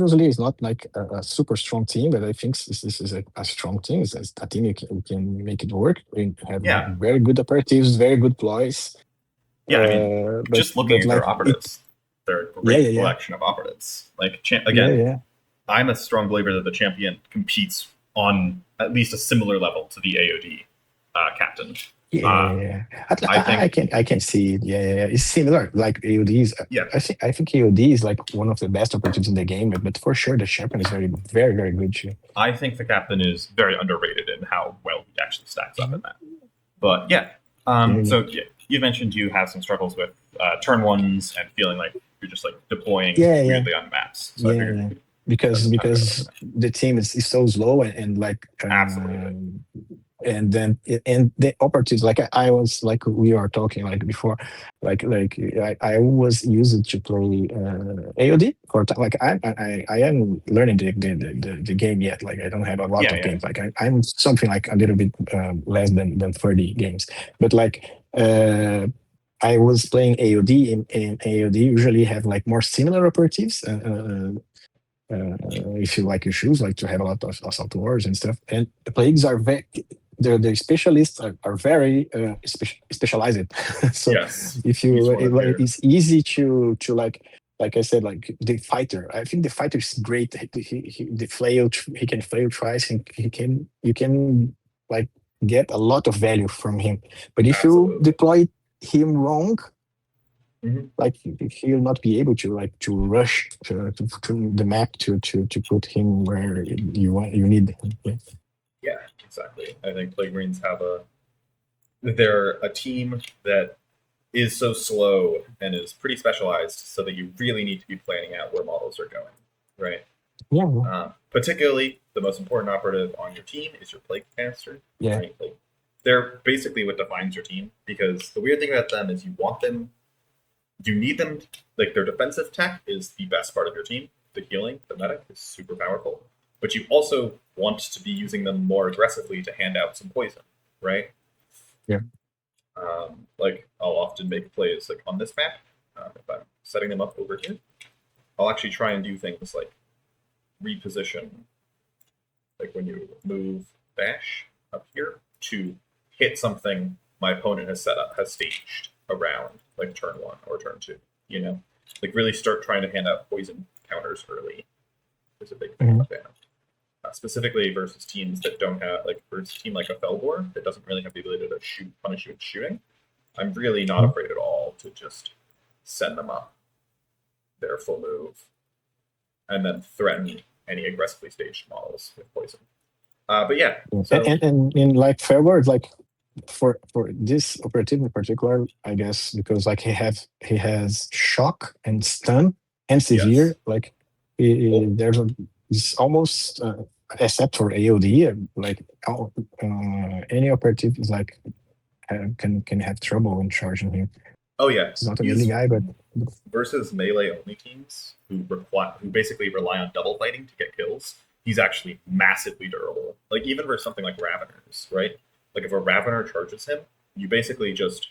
obviously it's not like a super strong team, but I think this is a strong team. It's a team you can make it work. We have Yeah, very good operatives, very good ploys. yeah. I mean, just looking But at their like it, operatives, they're a yeah, great yeah, collection of operatives. Like yeah, again, yeah, I'm a strong believer that the champion competes on at least a similar level to the AOD captain. Uh, yeah. I think, I can see it. Yeah, yeah, yeah. It's similar. Like AODs. yeah, I think AOD is like one of the best operatives in the game, but for sure the champion is very good too. I think the captain is very underrated in how well he actually stacks up in that. But yeah, Yeah, yeah, so yeah, you mentioned you have some struggles with turn ones and feeling like you're just like deploying yeah, yeah. weirdly on maps. So I Yeah, figured yeah. spend some time going over Because that. the team is so slow and like Absolutely. and then and the opportunities like I was like we are talking like before like I was used to play AOD for like I am learning the game yet, like I don't have a lot Yeah, of yeah. games, like I'm something like a little bit less than 30 games, but like I was playing AOD, and AOD usually have like more similar operatives. If you like your shoes, like to have a lot of assault wars and stuff. And the plagues are very, the specialists are very specialized. So Yes. if Each you, one appear. it's easy to like I said, like the fighter. I think the fighter is great. The flail, he can flail twice, and he can you can like get a lot of value from him. But if you Absolutely. deploy him wrong, Hmm. like he'll not be able to like to rush to the map to put him where you need him. Yeah. Yeah, exactly. I think Plague Marines have they're a team that is so slow and is pretty specialized, so that you really need to be planning out where models are going, right? Yeah, Particularly, the most important operative on your team is your plague caster, yeah, right? Like, they're basically what defines your team. Because the weird thing about them is you need them. Like their defensive tech is the best part of your team. The healing, the medic is super powerful, but you also want to be using them more aggressively to hand out some poison, right? yeah. Like I'll often make plays like on this map. If I'm setting them up over here, I'll actually try and do things like reposition, like when you move dash up here to hit something my opponent has set up, has staged around, like turn one or turn two. You know, like really start trying to hand out poison counters early is a big thing I'm Mhm. a fan of. Specifically versus teams that don't have, like versus a team like a Felgor that doesn't really have the ability to shoot, punish you with shooting. I'm really not Mhm. afraid at all to just send them up their full move and then threaten any aggressively staged models with poison. But yeah, Yeah. so And in like fair word, like for this operative in particular, I guess because like he has shock and stun and yes. severe, like Well, there's it's almost except for AOD, like any operative is like can have trouble when charging him. oh yeah, He's not a melee he's guy, but versus melee only teams who basically rely on double fighting to get kills. He's actually massively durable. Like even for something like Raveners, right? Like if a Ravener charges him, you basically just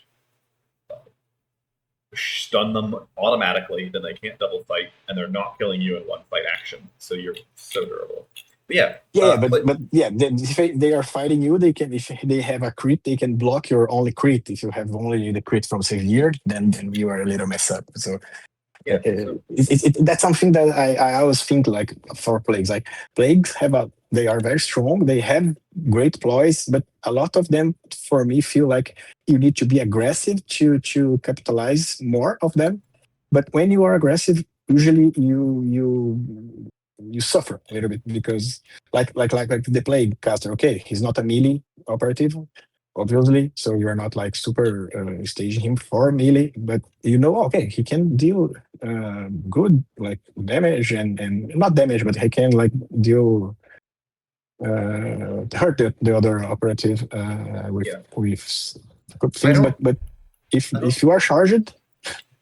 stun them automatically, then they can't double fight, and they're not killing you in one fight action. So you're so durable. But yeah, yeah, yeah, play, but yeah, if they are fighting you, they can if they have a crit, they can block your only crit. If you have only the crit from severe, then you are a little messed up. So yeah. So that's something that I always think like for plagues. Like plagues have a they are very strong. They have great ploys, but a lot of them for me feel like you need to be aggressive to capitalize more of them. But when you are aggressive, usually you suffer a little bit because like the plague caster. Okay, he's not a melee operative, obviously, so you're not like super staging him for melee, but you know, okay, he can deal good like damage and not damage, but he can like deal hurt the other operative yeah, with good I things. don't, But I don't, if you are charged,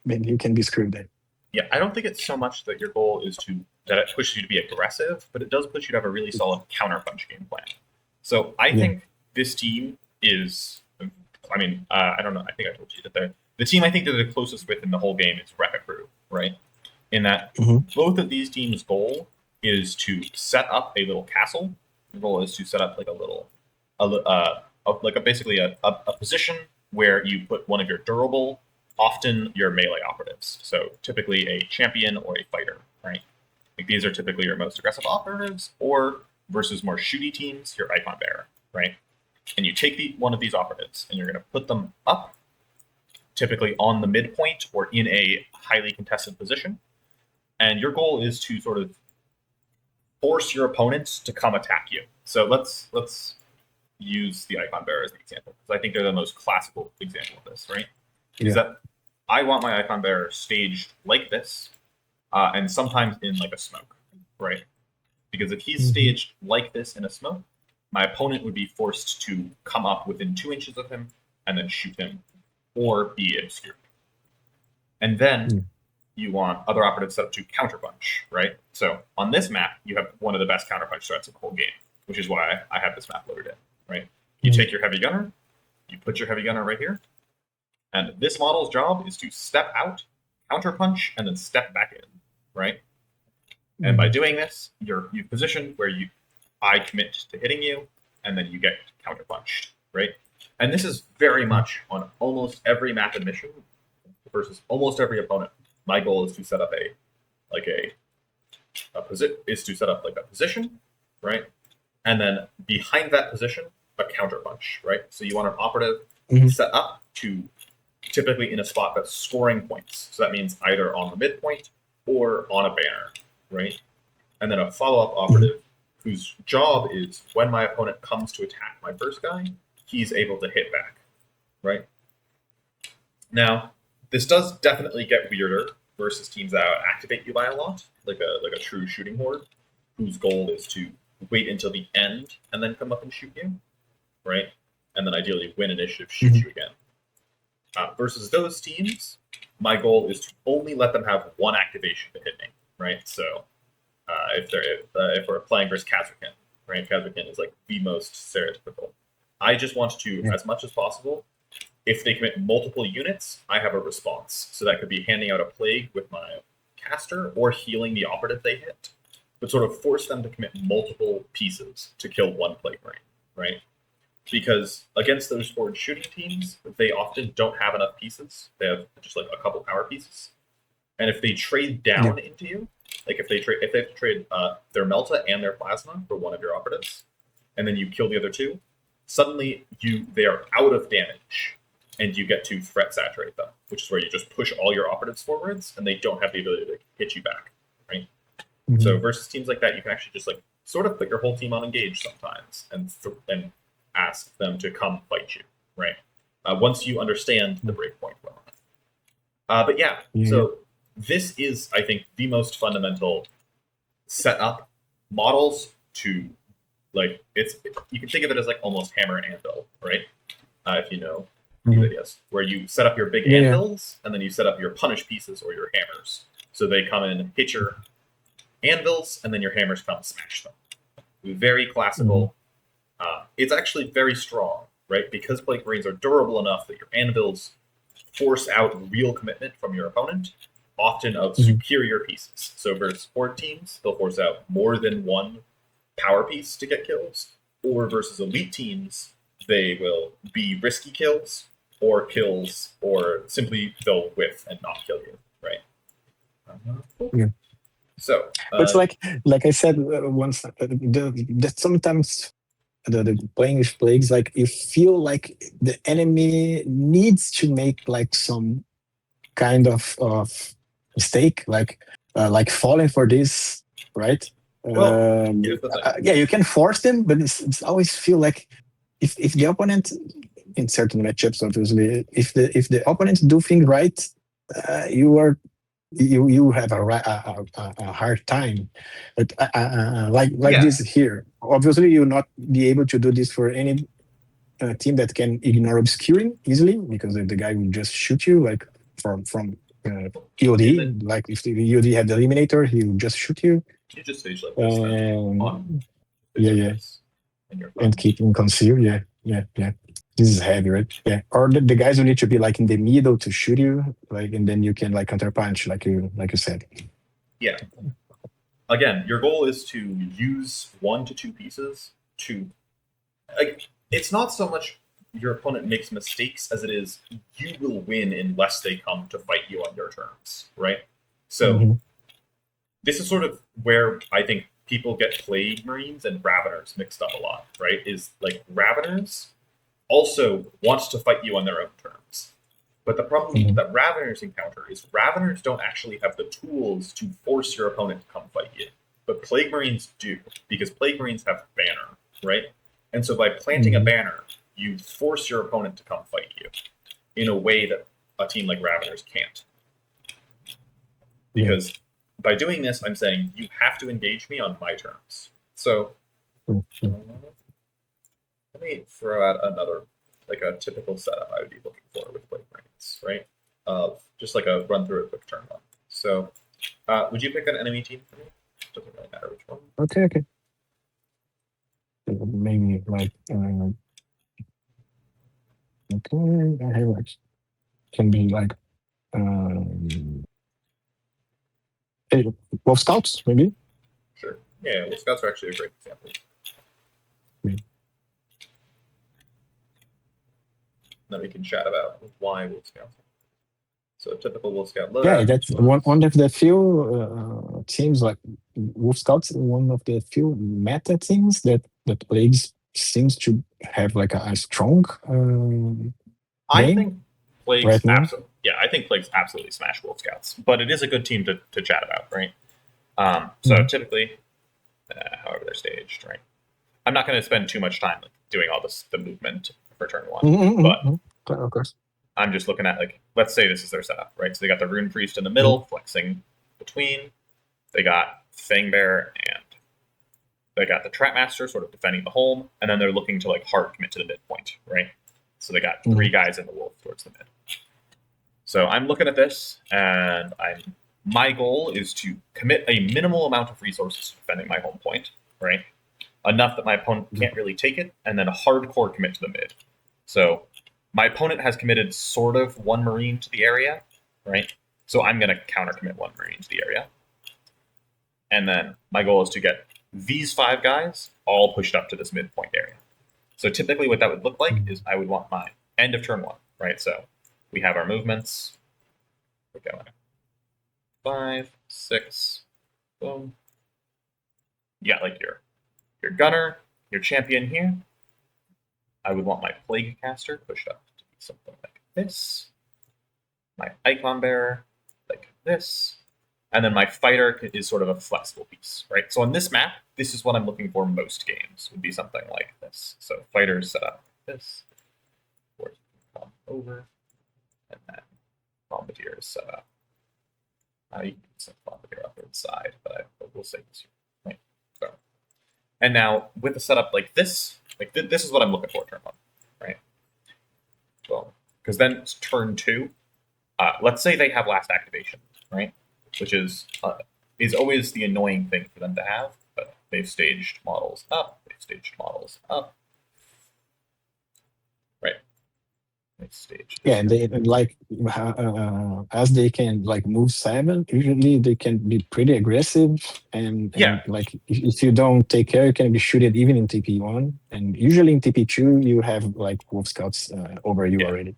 then you can be screwed then. yeah, I don't think it's so much that your goal is to that it pushes you to be aggressive, but it does push you to have a really solid counterpunch game plan. So I Yeah. think this team is. I mean, I don't know. I think I told you that the team I think that they're the closest with in the whole game is Wreck-A Crew, right? In that Hmm. both of these teams' goal is to set up a little castle. Your goal is to set up like basically a position where you put one of your durable, often your melee operatives. So typically a champion or a fighter, right? Like these are typically your most aggressive operatives, or versus more shooty teams, your icon bearer, right? And you take one of these operatives and you're going to put them up, typically on the midpoint or in a highly contested position. And your goal is to sort of force your opponents to come attack you. So let's use the icon bearer as the example, because I think they're the most classical example of this, right? Yeah. Is that I want my icon bearer staged like this, and sometimes in like a smoke, right? Because if he's staged like this in a smoke, my opponent would be forced to come up within 2 inches of him and then shoot him, or be obscured. And then you want other operatives set up to counterpunch, right? So on this map, you have one of the best counterpunch threats in the whole game, which is why I have this map loaded in, right? You take your heavy gunner, you put your heavy gunner right here, and this model's job is to step out, counterpunch, and then step back in, right? And by doing this, you've positioned where I commit to hitting you, and then you get counterpunched, right? And this is very much on almost every map and mission versus almost every opponent. My goal is to set up a position, right? And then behind that position, a counterpunch, right? So you want an operative set up to typically in a spot that's scoring points. So that means either on the midpoint or on a banner, right? And then a follow-up operative whose job is when my opponent comes to attack my first guy, he's able to hit back, right? Now, this does definitely get weirder versus teams that activate you by a lot, like a true shooting horde, whose goal is to wait until the end and then come up and shoot you, right? And then ideally win initiative, shoot you again. Versus those teams, my goal is to only let them have one activation to hit me, right? So if we're playing versus Khazrakan, right? Khazrakan is like the most stereotypical. I just want to, as much as possible, if they commit multiple units, I have a response. So that could be handing out a plague with my caster or healing the operative they hit, but sort of force them to commit multiple pieces to kill one plague brain, right? Because against those forward shooting teams, they often don't have enough pieces. They have just like a couple power pieces. And if they trade down into you, like if they have to trade their Melta and their Plasma for one of your operatives, and then you kill the other two, suddenly they are out of damage, and you get to threat saturate them, which is where you just push all your operatives forwards, and they don't have the ability to hit you back, right? So versus teams like that, you can actually just like sort of put your whole team on engage sometimes, and ask them to come fight you, right? Once you understand the breakpoint well. But so this is, I think, the most fundamental setup models to like you can think of it as like almost hammer and anvil, right? If you know videos where you set up your big anvils and then you set up your punish pieces or your hammers. So they come in, hit your anvils, and then your hammers come smash them. Very classical. It's actually very strong, right? Because plague brains are durable enough that your anvils force out real commitment from your opponent, often of superior pieces. So versus horde teams, they'll force out more than one power piece to get kills, or versus elite teams, they will be risky kills, or simply they'll whiff and not kill you, right? So, but it's like I said once, that sometimes the playing with plagues, like you feel like the enemy needs to make like some kind of mistake, like falling for this, right? You can force them, but it's always feel like if the opponent, in certain matchups, obviously, if the opponent do things right, you have a hard time. But this here, obviously, you'll not be able to do this for any team that can ignore obscuring easily, because the guy will just shoot you like from EOD. Like if the EOD had the eliminator, he will just shoot you. You just stage like this. And keep him concealed. Yeah. This is heavy, right? Yeah. Or the guys will need to be like in the middle to shoot you, like, and then you can like counterpunch, like you said. Yeah. again, your goal is to use 1 to 2 pieces to, like, it's not so much your opponent makes mistakes as it is you will win unless they come to fight you on your terms, right? So Mhm. this is sort of where I think people get Plague Marines and Raveners mixed up a lot, right? Is like Raveners also wants to fight you on their own terms. But the problem Mhm. that Raveners encounter is Raveners don't actually have the tools to force your opponent to come fight you. But Plague Marines do, because Plague Marines have banner, right? And so by planting a Mhm. banner, you force your opponent to come fight you in a way that a team like Raveners can't. Yeah. Because by doing this, I'm saying you have to engage me on my terms. So Mhm. let me throw out another, like a typical setup I would be looking for with Plague Marines, right? Just like a run through a quick turn one. So, would you pick an enemy team for me? Doesn't really matter which one. Okay. Okay. Maybe like okay. I have like can be like um, hey, Wolf Scouts maybe. Sure. Yeah, well, Scouts are actually a great example. Mm. That we can chat about why Wolf Scouts. So, a typical Wolf Scout Yeah, loadout that's was. one of the few teams like Wolf Scouts. One of the few meta teams that plays seems to have like a strong I game think Plagues right now. absolutely. Yeah, I think Plagues absolutely smash Wolf Scouts, but it is a good team to chat about, right? So Mhm. typically, however they're staged, right? I'm not going to spend too much time like doing all this the movement for turn one, Mhm, mhm, but mhm. Of course. I'm just looking at like let's say this is their setup, right? So they got the Rune Priest in the Mhm. middle, flexing between. They got Fangbear and they got the Trapmaster sort of defending the home, and then they're looking to like hard commit to the midpoint, right? So they got 3 Mhm. guys in the wolf towards the mid. So I'm looking at this, and my goal is to commit a minimal amount of resources to defending my home point, right? Enough that my opponent can't really take it, and then hardcore commit to the mid. So my opponent has committed sort of 1 Marine to the area, right? So I'm going to counter commit 1 Marine to the area. And then my goal is to get these 5 guys all pushed up to this midpoint area. So typically what that would look like is I would want my end of turn 1, right? So we have our movements. We're going 5, 6, boom. You got like your gunner, your champion here. I would want my plague caster pushed up to be something like this. My icon bearer like this. And then my fighter is sort of a flexible piece, right? So on this map, this is what I'm looking for most games, would be something like this. So fighters set up like this, or come over, and then bombardier is set up. You can set bombardier up inside, but we'll say this here, right? So, and now with a setup like this, this is what I'm looking for turn 1, right? Well, because then it's turn 2. Let's say they have last activation, right? Which is always the annoying thing for them to have, but they've staged models up. They've staged models up. Right. They've staged Yeah, this and here. they and like as they can like move 7, usually they can be pretty aggressive Yeah, and like if you don't take care, you can be shooted even in TP1. And usually in TP2, you have like Wolf Scouts over you yeah. already.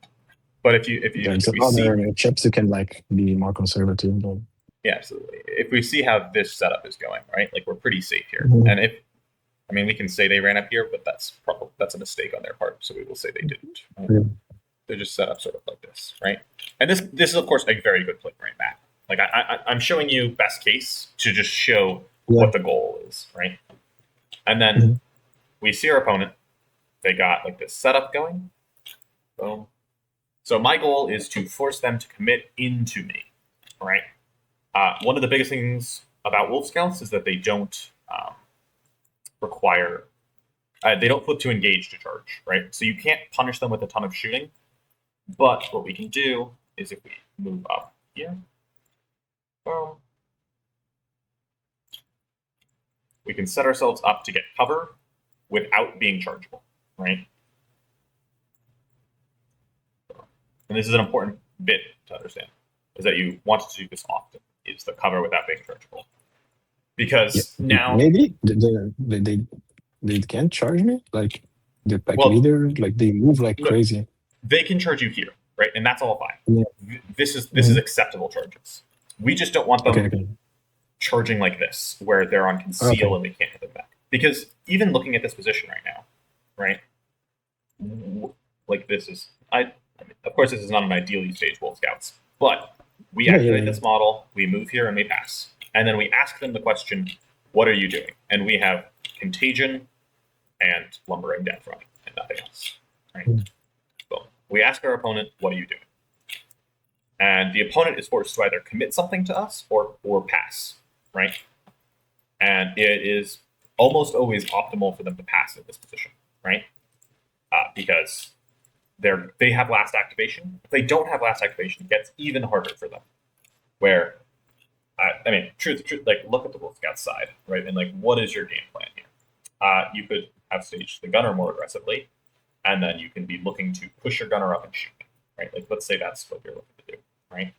But if There's we see, other chips who can like be more conservative. But yeah, absolutely. If we see how this setup is going, right? Like we're pretty safe here. Mhm. And if I mean we can say they ran up here, but that's a mistake on their part. So we will say they didn't. Right? Yeah. They're just set up sort of like this, right? And this is of course a very good play right map. Like I'm showing you best case to just show Yeah. what the goal is, right? And then Mhm. we see our opponent. They got like this setup going. Boom. So my goal is to force them to commit into me, right? One of the biggest things about Wolf Scouts is that they don't require, they don't flip to engage to charge, right? So you can't punish them with a ton of shooting. But what we can do is if we move up here, boom, we can set ourselves up to get cover without being chargeable, right? And this is an important bit to understand, is that you want to do this often, is the cover without being chargeable. because now maybe they can't charge me like the pack well leader, like they move like no, crazy. they can charge you here, right? And that's all fine. Yeah. This is Mhm. acceptable charges. We just don't want them Okay. charging like this, where they're on conceal Okay. and we can't hit them back. Because even looking at this position right now, right? Like this is I mean, of course this is not an ideal use stage Wolf Scouts, but we Yeah, activate yeah, this model, we move here and we pass. And then we ask them the question, what are you doing? And we have contagion and lumbering death running and nothing else. Right? Mm. So we ask our opponent, what are you doing? And the opponent is forced to either commit something to us or pass, right? And it is almost always optimal for them to pass in this position, right? Because they have last activation. If they don't have last activation, it gets even harder for them. Where, I mean, truth, like look at the Wolf Scout side, right? And like, what is your game plan here? You could have staged the gunner more aggressively, and then you can be looking to push your gunner up and shoot, right? Like, let's say that's what you're looking to do, right?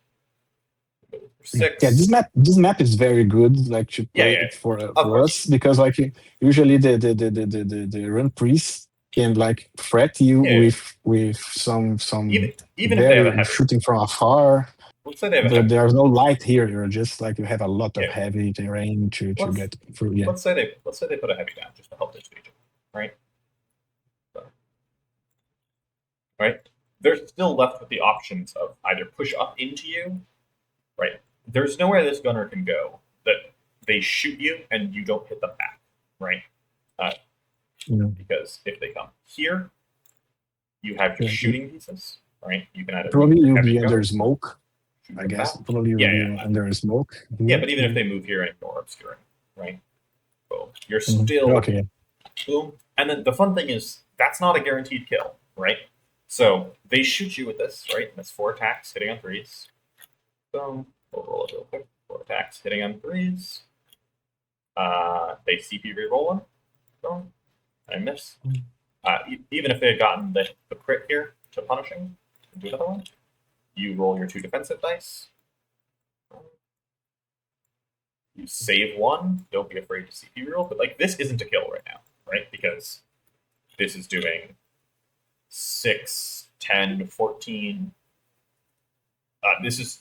yeah. This map is very good, like to play Yeah. for us, because like usually the run priest can like threat you Yeah. with some Even if they have a very heavy, shooting from afar. let's say they have a But heavy. there's no light here. You're just like you have a lot of Yeah. heavy terrain to Let's get through. Yeah. let's say they put a heavy down just to help their staging, right? So, right? They're still left with the options of either push up into you, right? There's nowhere this gunner can go that they shoot you and you don't hit them back, right? Yeah. Because if they come here, you have your Yeah. shooting pieces, right? You can either Probably move your you'll heavy be under gunner, smoke. shoot I them guess back. probably you'll Yeah, be under smoke. yeah. But even if they move here and ignore obscuring, right? Boom. You're Mhm. still Okay. boom. And then the fun thing is that's not a guaranteed kill, right? So they shoot you with this, right? That's 4 attacks hitting on 3s. Boom. We'll roll it real quick. 4 attacks hitting on 3s. They CP reroll one. Boom. I miss. Even if they had gotten the crit here to punishing, do another one. You roll your 2 defensive dice. You save 1. Don't be afraid to CP reroll. But like this isn't a kill right now, right? Because this is doing 6, 10, 14. This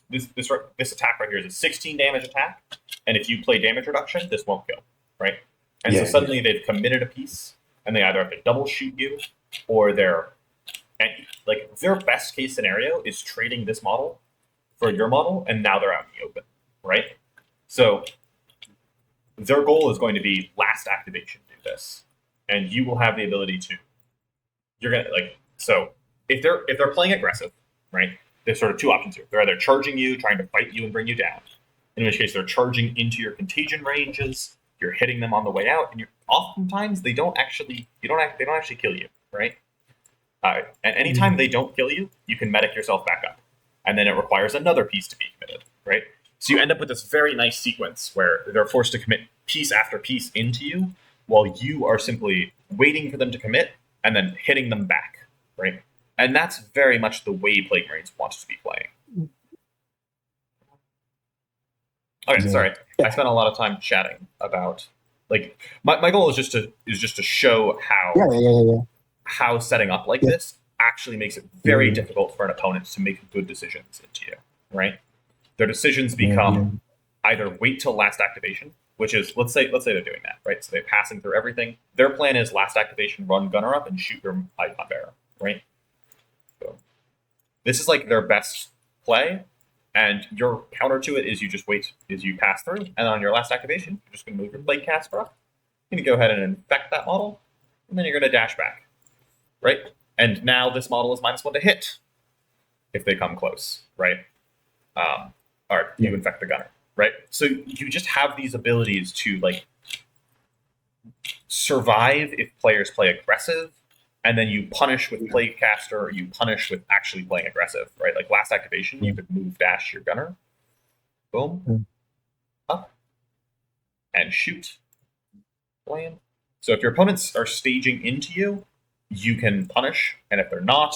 attack right here is a 16 damage attack, and if you play damage reduction, this won't kill, right? And so suddenly they've committed a piece, and they either have to double shoot you, or their best case scenario is trading this model for your model, and now they're out in the open, right? So their goal is going to be last activation do this, and you will have the ability to. You're gonna so if they're playing aggressive, right? There's sort of 2 options here. They're either charging you, trying to fight you and bring you down, in which case they're charging into your contagion ranges. You're hitting them on the way out, and you're oftentimes they don't actually kill you, right? And anytime they don't kill you, you can medic yourself back up, and then it requires another piece to be committed, right? So you end up with this very nice sequence where they're forced to commit piece after piece into you, while you are simply waiting for them to commit and then hitting them back, right? And that's very much the way Plague Marines wants to be playing. Okay, sorry. I spent a lot of time chatting about my goal is just to show how setting up like this actually makes it very difficult for an opponent to make good decisions into you, right? Their decisions become either wait till last activation, which is let's say they're doing that, right? So they're passing through everything. Their plan is last activation, run gunner up and shoot your icon bearer, right? So this is like their best play, and your counter to it is you just wait, is you pass through, and on your last activation, you're just going to move your Plague Caster up. You're going to go ahead and infect that model, and then you're going to dash back, right? And now this model is -1 to hit if they come close, right? Or you infect the gunner, right? So you just have these abilities to survive if players play aggressive, and then you punish with Plague Caster, or you punish with actually playing aggressive, right? Like last activation, you could move dash your gunner, boom, up, and shoot, land. So if your opponents are staging into you, you can punish, and if they're not,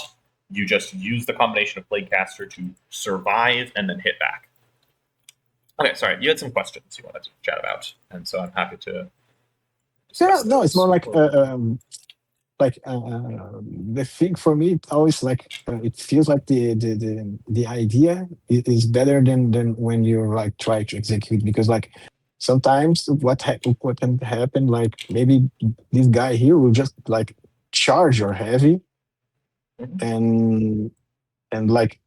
you just use the combination of Plague Caster to survive and then hit back. Okay, sorry, you had some questions you wanted to chat about, and so I'm happy to Yeah, discuss no, it's those. more like the thing for me. It always like it feels like the idea is better than when you're like try to execute, because like sometimes what can happen, like maybe this guy here will just like charge your heavy, Mhm. and like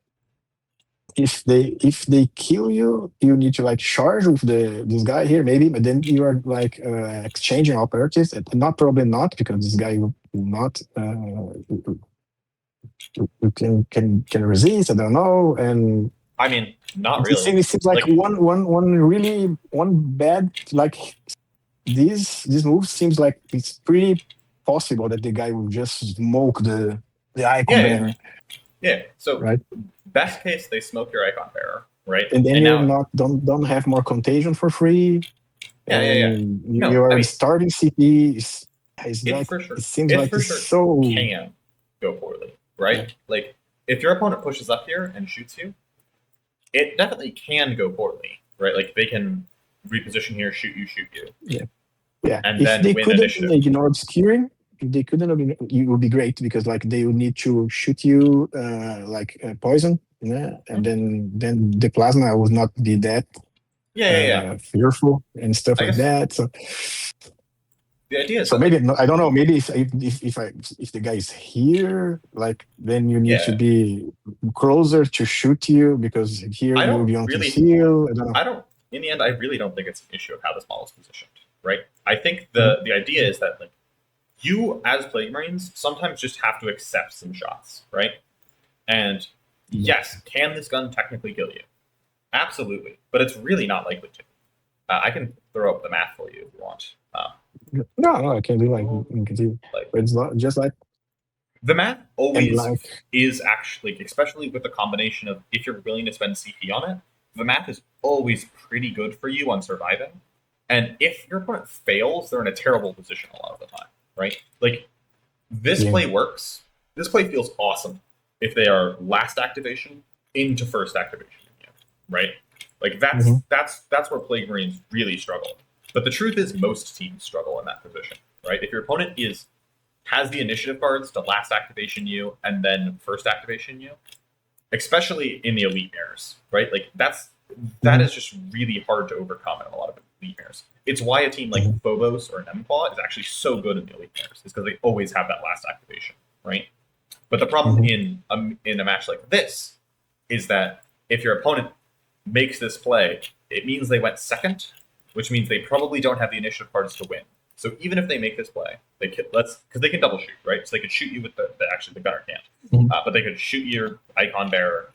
if they kill you, you need to like charge with this guy here maybe, but then you are like exchanging operatives, and not probably not, because this guy will not can resist. I don't know, and I mean, not it really. seems, like Like, one bad like this move seems like it's pretty possible that the guy will just smoke the icon yeah, yeah, banner, yeah. So, right? best case, they smoke your icon bearer, right? And then And you're now, not don't have more contagion for free, yeah, yeah, yeah. and No, I your mean, starting CP is it like for it sure, seems it like for it's sure so can go poorly, yeah right? Like, if your opponent pushes up here and shoots you, it definitely can go poorly, right? Like, they can reposition here, shoot you, yeah yeah. and If then they win couldn't initiative. ignore obscuring, if they couldn't it would be great, because like they would need to shoot you like poison, yeah, and Mhm. then the plasma would not be that Yeah, yeah, yeah. fearful and stuff I like guess that. So the idea is so that, maybe like, I don't know. Maybe if the guy is here, like then you need to yeah, be closer to shoot you, because here I you will don't be on really conceal. I don't know. I don't. In the end, I really don't think it's an issue of how this model is positioned, right? I think Mhm. the idea is that, like, you as Plague Marines sometimes just have to accept some shots, right? And Yeah. yes, can this gun technically kill you? Absolutely, but it's really not likely to. I can throw up the math for you if you want. No, I can't do like in conceal. Like, But it's not just like the math and always like is actually, especially with the combination of if you're willing to spend CP on it, the math is always pretty good for you on surviving. And if your opponent fails, they're in a terrible position a lot of the time, right? Like, this yeah. play works. This play feels awesome if they are last activation into first activation, right? Like, Mhm. that's where Plague Marines really struggle. But the truth is, most teams struggle in that position, right? If your opponent has the initiative cards to last activation you and then first activation you, especially in the elite mirrors, right? Like, that Mhm. is just really hard to overcome in a lot of elite mirrors. It's why a team like Mhm. Phobos or Nemclaw is actually so good in the elite mirrors, is because they always have that last activation, right? But the problem Mhm. in a match like this is that if your opponent makes this play, it means they went second, which means they probably don't have the initiative cards to win. So even if they make this play, they could because they can double shoot, right? So they could shoot you with actually the gunner can't, Mhm. but they could shoot your icon bearer,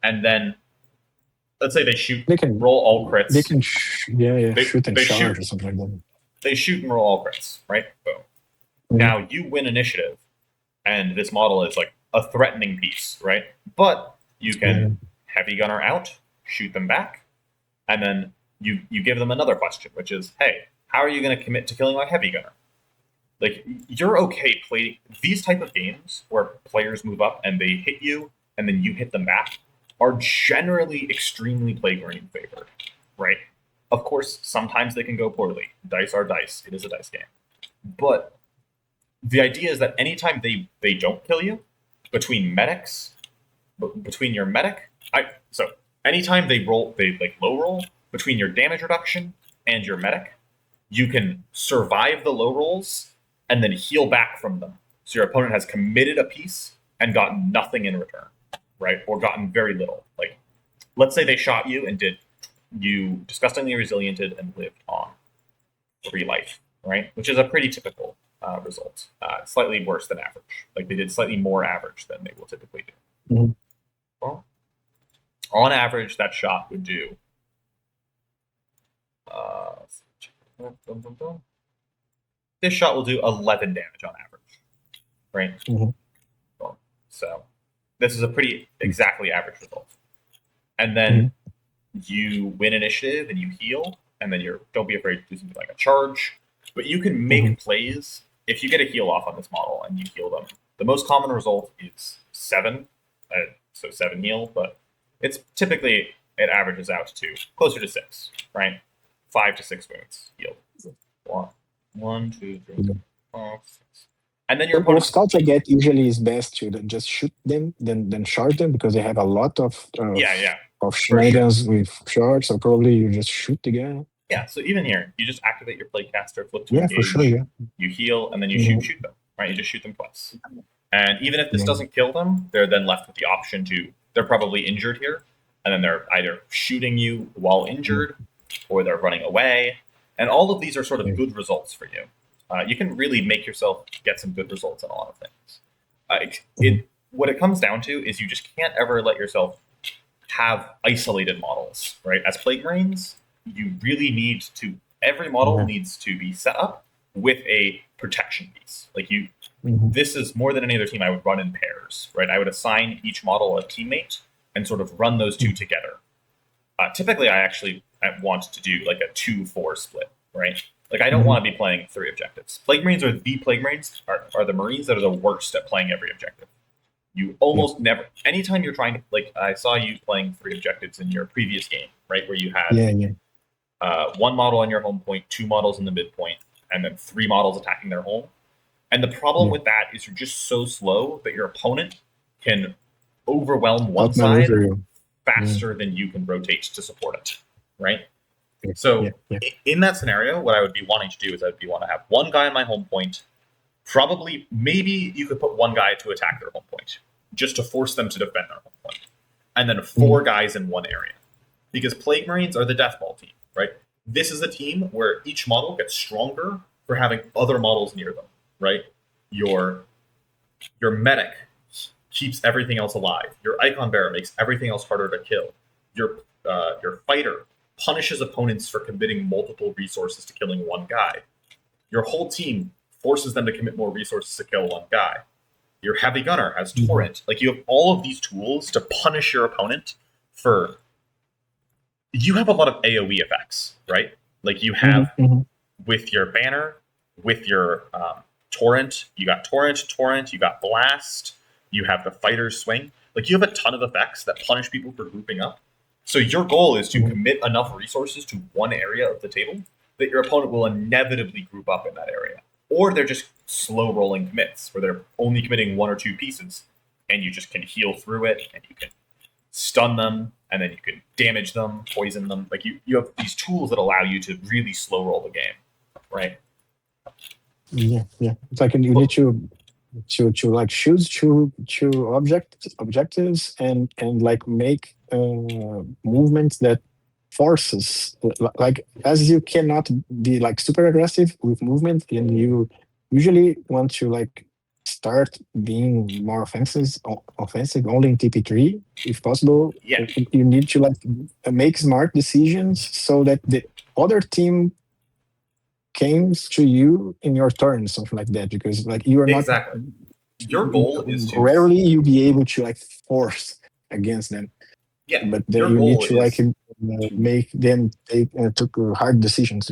and then let's say they shoot, They can roll all crits. yeah They shoot and they charge shoot or something like that. they shoot and roll all crits, right? Boom. Mhm. Now you win initiative, and this model is like a threatening piece, right? But you Yeah. can heavy gunner out, shoot them back, and then you give them another question, which is, hey, how are you going to commit to killing my heavy gunner? Like, you're okay playing these type of games where players move up and they hit you and then you hit them back are generally extremely Plague Marine favored, right? Of course, sometimes they can go poorly. Dice are dice. It is a dice game. But the idea is that anytime they don't kill you, between medics, between your medic, so anytime they like low roll between your damage reduction and your medic, you can survive the low rolls and then heal back from them. So your opponent has committed a piece and gotten nothing in return, right? Or gotten very little. Like, let's say they shot you and did you disgustingly resiliented and lived on 3 life, right? Which is a pretty typical result. Slightly worse than average. Like, they did slightly more average than they will typically do. Mhm. Well, on average, that shot would do. Uh, this shot will do 11 damage on average, right? Mhm. Well, so this is a pretty exactly average result. And then Mhm. you win initiative and you heal, and then don't be afraid to do something like a charge. But you can Mhm. make plays if you get a heal off on this model and you heal them. The most common result is 7, so 7 heal, but it's typically it averages out to closer to 6, right? 5 to 6 wounds healed. One, two, three, Yeah. 4, 6. And then your What opponent. scouts I get usually is best to just shoot them, then shard them because they have a lot of Yeah, of for sure. shenanigans with shards. So probably you just shoot the guy. Yeah, so even here, you just activate your Plaguecaster, flip to Yeah, engage, for sure. Yeah. you heal, and then you Mhm. shoot them, right? You just shoot them twice. And even if this Yeah. doesn't kill them, they're then left with the option to, they're probably injured here, and then they're either shooting you while injured, or they're running away. And all of these are sort of Yeah. good results for you. You can really make yourself get some good results on a lot of things. What it comes down to is you just can't ever let yourself have isolated models, right? As Plague Marines, you really need to, every model Yeah. needs to be set up with a protection piece. Like you, Mhm. this is more than any other team I would run in pairs, right? I would assign each model a teammate and sort of run those two together. Typically, I want to do like a 2-4 split, right? Like I don't want to be playing 3 objectives. Plague Marines are the Plague Marines are the Marines that are the worst at playing every objective. You almost never, anytime you're trying to, like I saw you playing 3 objectives in your previous game, right? Where you had one model on your home point, 2 models in the midpoint, and then 3 models attacking their home. And the problem with that is you're just so slow that your opponent can overwhelm one side faster than you can rotate to support it, right? So in that scenario, what I would be wanting to do is I'd be want to have one guy on my home point. Probably, maybe you could put one guy to attack their home point, just to force them to defend their home point, and then 4 guys in one area. Because Plague Marines are the Death Ball team, right? This is a team where each model gets stronger for having other models near them, right? Your medic keeps everything else alive. Your Icon Bearer makes everything else harder to kill. Your fighter punishes opponents for committing multiple resources to killing one guy. Your whole team forces them to commit more resources to kill one guy. Your heavy gunner has torrent. Like you have all of these tools to punish your opponent for. You have a lot of AoE effects, right? Like you have with your banner, with your torrent. You got torrent. You got blast. You have the fighter's swing. Like you have a ton of effects that punish people for grouping up. So your goal is to commit enough resources to one area of the table that your opponent will inevitably group up in that area. Or they're just slow rolling commits where they're only committing 1 or 2 pieces and you just can heal through it and you can stun them and then you can damage them, poison them. Like you have these tools that allow you to really slow roll the game, right? Yeah. It's like you need to like choose two objectives and like make movements that forces like as you cannot be like super aggressive with movement and you usually want to like start being more offensive only in TP3 if possible. Yeah. You need to like make smart decisions so that the other team comes to you in your turn, something like that, because like you are not exactly. Your goal is to rarely you be able to like force against them. Yeah, but then you need to like make them take took hard decisions.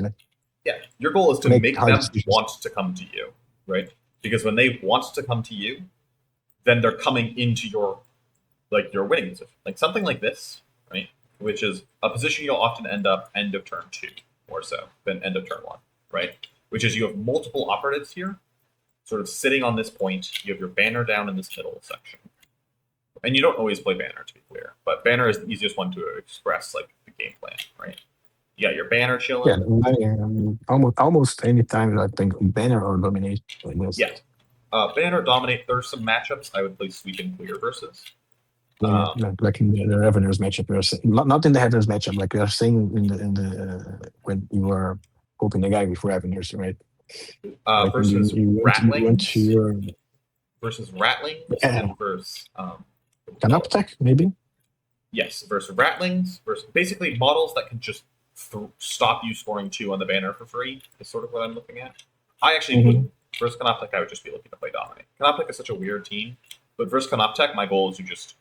Yeah, your goal is to make them want to come to you, right? Because when they want to come to you, then they're coming into your winning position, like something like this, right? Which is a position you'll often end up end of turn 2 more so than end of turn 1, right? Which is you have multiple operatives here, sort of sitting on this point. You have your banner down in this middle section. And you don't always play banner, to be clear, but banner is the easiest one to express like the game plan, right? You got your banner chilling. Yeah, almost any time I think banner or dominate. Yeah, banner, dominate. There's some matchups I would play sweep and clear versus. Like in the Revenues matchup, not in the Heavens matchup. Like we are saying in the when you are hoping the guy with Revenues, right? Like versus Rattlings. Versus Rattlings and versus Canoptek, maybe? Yes, versus Rattlings, versus basically models that can just stop you scoring 2 on the banner for free is sort of what I'm looking at. I actually would, versus Canoptek, I would just be looking to play Dominate. Canoptek is such a weird team, but versus Canoptek, my goal is to just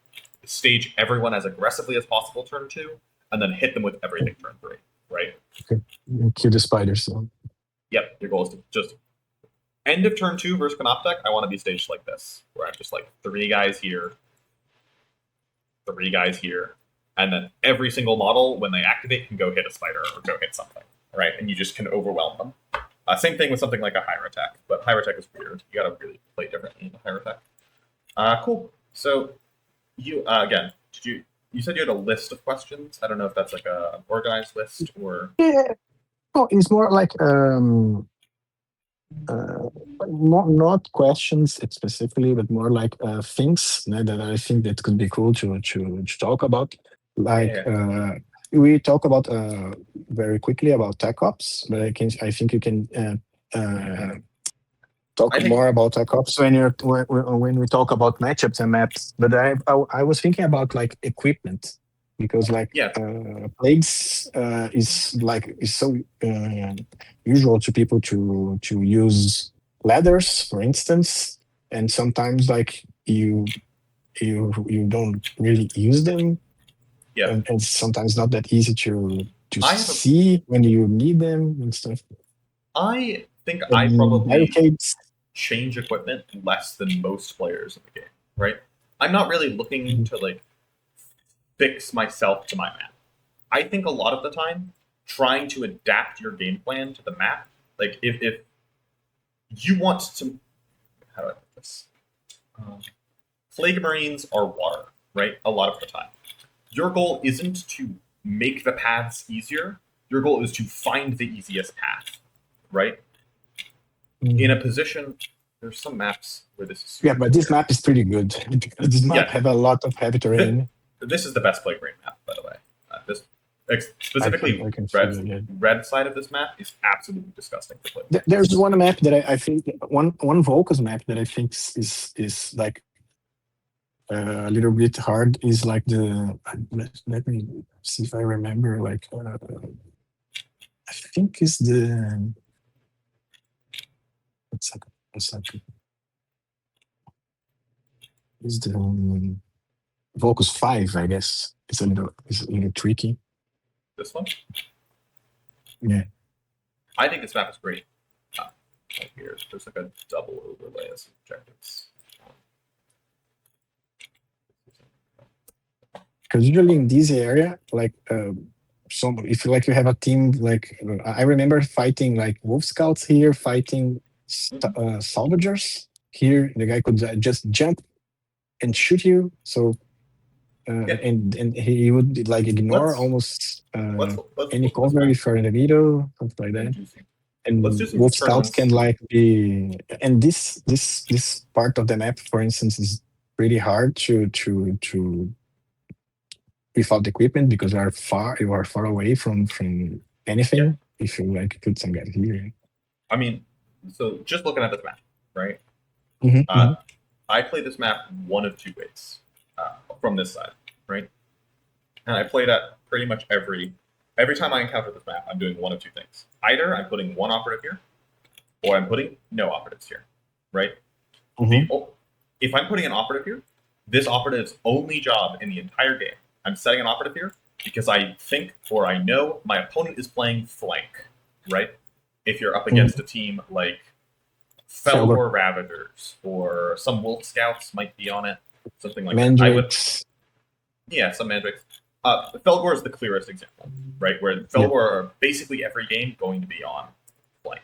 stage everyone as aggressively as possible turn 2, and then hit them with everything turn 3, right? Okay. Kill the spiders. So. Yep, your goal is to just end of turn 2 versus Canoptek, I want to be staged like this, where I'm just like 3 guys here, 3 guys here, and then every single model, when they activate, can go hit a spider or go hit something, right? And you just can overwhelm them. Same thing with something like a Hydra Tech, but Hydra Tech is weird. You gotta really play differently in the Hydra Tech. Cool. So you again, you said you had a list of questions? I don't know if that's like an organized list or Yeah. No, it's more like not questions specifically, but more like things that I think that could be cool to talk about. Like we talk about very quickly about tech ops, but I think you can talk more about tech ops when we talk about matchups and maps. But I was thinking about like equipment, because like plagues is so usual to people to use ladders, for instance, and sometimes like you don't really use them, and sometimes not that easy to see when you need them and stuff. I think I probably barricades. Change equipment less than most players in the game, right? I'm not really looking to like fix myself to my map. I think a lot of the time, trying to adapt your game plan to the map, like if you want to, how do I put this? Plague Marines are water, right? A lot of the time. Your goal isn't to make the paths easier. Your goal is to find the easiest path, right? In a position, there's some maps where this is. Yeah, but this map is pretty good. This map have a lot of heavy terrain. This is the best Plague Marine map, by the way. This specifically red side of this map is absolutely disgusting to play. There's one map that I think one Volcus map that I think is like a little bit hard. Is like the let me see if I remember. Like I think is the. One second. Is the Volcus 5, I guess. It's a little tricky. This one? Yeah. I think this map is great. Right here, there's like a double overlay of objectives. Because usually in this area, like if you have a team, like I remember fighting like Wolf Scouts here, fighting Salvagers here. The guy could just jump and shoot you. So and he would like ignore almost any cover if you're in the middle, something like that. And Wolf Scouts can like be, and this part of the map, for instance, is pretty hard to without equipment, because you are far away from anything. If you like put some guys here. I mean, so just looking at this map, right? I play this map one of two ways from this side, right? And I play that pretty much every time I encounter this map. I'm doing one of two things: either I'm putting one operative here, or I'm putting no operatives here, right? If I'm putting an operative here, this operative's only job in the entire game, I'm setting an operative here because I think or I know my opponent is playing flank, right? If you're up against a team like Felgor Ravagers or some Wolf Scouts might be on it, something like Mandrakes. that. Some Mandrakes. Felgor is the clearest example, right? Where Felgor are basically every game going to be on flank.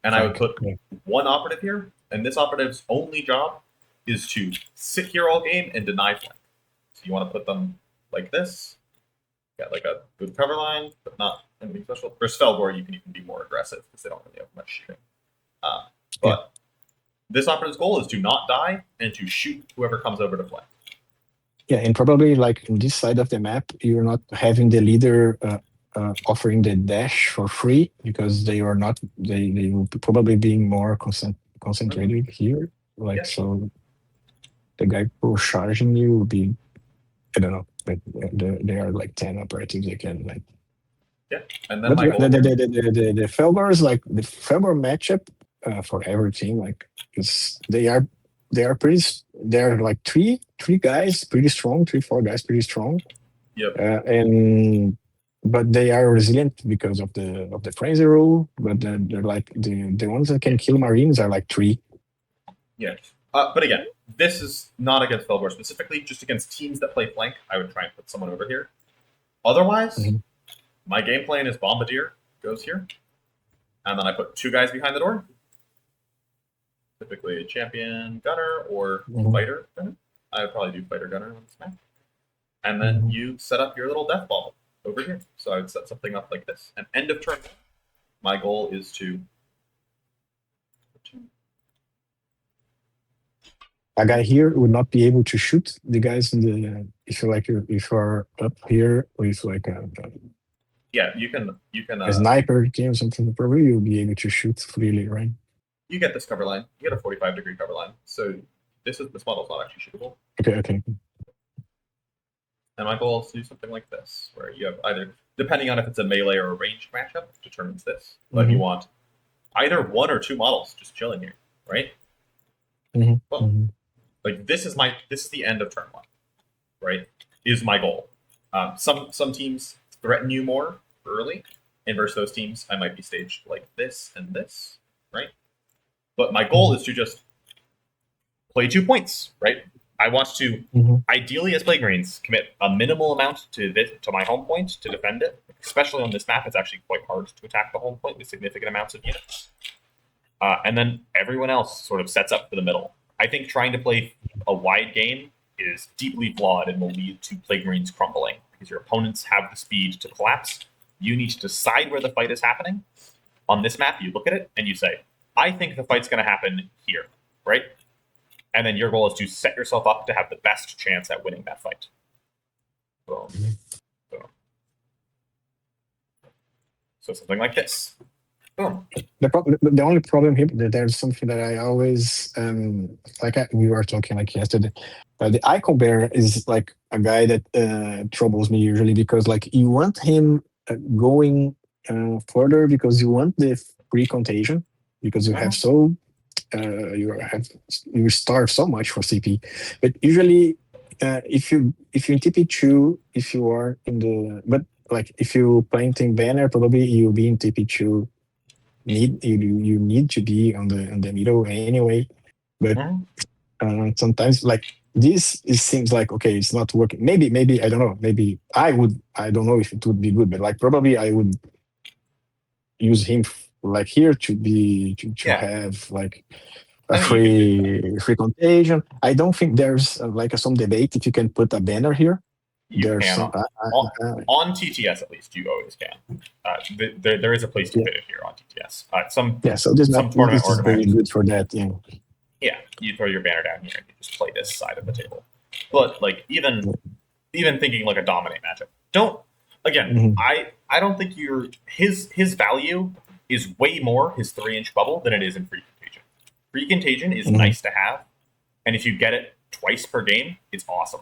And I would put one operative here, and this operative's only job is to sit here all game and deny flank. So you want to put them like this. Got like a good cover line, but not anything special. For Felgor, you can even be more aggressive because they don't really have much shooting. But this operative's goal is to not die and to shoot whoever comes over to flank. Yeah, and probably like on this side of the map, you're not having the leader offering the dash for free, because they are not. They will probably being more concentrated here. Like so, the guy who charging you will be. I don't know, but they are like 10 operatives. They can like. Yeah, and then the Felgor is like the Felgor matchup for every team. Like they are pretty. They're like three guys pretty strong, 3-4 guys pretty strong. Yep. But they are resilient because of the frenzy rule. But they're like the ones that can kill Marines are like 3. Yeah. But again, this is not against Felgor specifically, just against teams that play flank. I would try and put someone over here. Otherwise, Mhm. my game plan is Bombardier goes here, and then I put 2 guys behind the door. Typically a champion gunner or Mhm. fighter gunner. I would probably do fighter gunner on this map. And then Mhm. you set up your little death ball over here. So I would set something up like this. And end of turn, my goal is to A guy here would not be able to shoot the guys in the if you're up here with like you can a sniper team or something. Probably you'll be able to shoot freely, right? you get this cover line. You get a 45-degree cover line. So this model's not actually shootable. Okay, okay. And my goal is to do something like this, where you have either, depending on if it's a melee or a ranged matchup, determines this. But you Mhm. want either 1 or 2 models just chilling here, right? Mhm. Well, Mhm. like this is the end of turn 1, right? Is my goal. Some teams threaten you more early, and versus those teams, I might be staged like this and this, right? But my goal Mhm. is to just play 2 points, right? I want to, Mhm. ideally as Plague Marines, commit a minimal amount to my home point to defend it. Especially on this map, it's actually quite hard to attack the home point with significant amounts of units. And then everyone else sort of sets up for the middle. I think trying to play a wide game is deeply flawed and will lead to Plague Marines crumbling because your opponents have the speed to collapse. You need to decide where the fight is happening. On this map, you look at it and you say, I think the fight's going to happen here, right? And then your goal is to set yourself up to have the best chance at winning that fight. Boom. Boom. So something like this. Boom. The only problem here that there's something that I always we were talking like yesterday. The icon bearer is like a guy that troubles me usually because like you want him going further because you want the free contagion because you have you starve so much for CP, but usually if you in TP2 if you are in the but like if you playing team banner probably you'll be in TP2 you need to be on the middle anyway. But Mm-hmm. sometimes like this it seems like okay it's not working. Maybe I don't know. Maybe I don't know if it would be good, but like probably I would use him like here to Yeah. have like a I think you can do that. free contagion. I don't think there's like some debate if you can put a banner here. You There's can some on TTS at least. You always can. There is a place to yeah fit it here on TTS. Some yeah. So this map some tournament this is very organizers, good for that. Yeah. yeah, you throw your banner down here and you just play this side of the table. But like even thinking like a dominate matchup, don't again. Mhm. I don't think his value is way more his 3-inch bubble than it is in free contagion. Free contagion is Mhm. nice to have, and if you get it twice per game, it's awesome.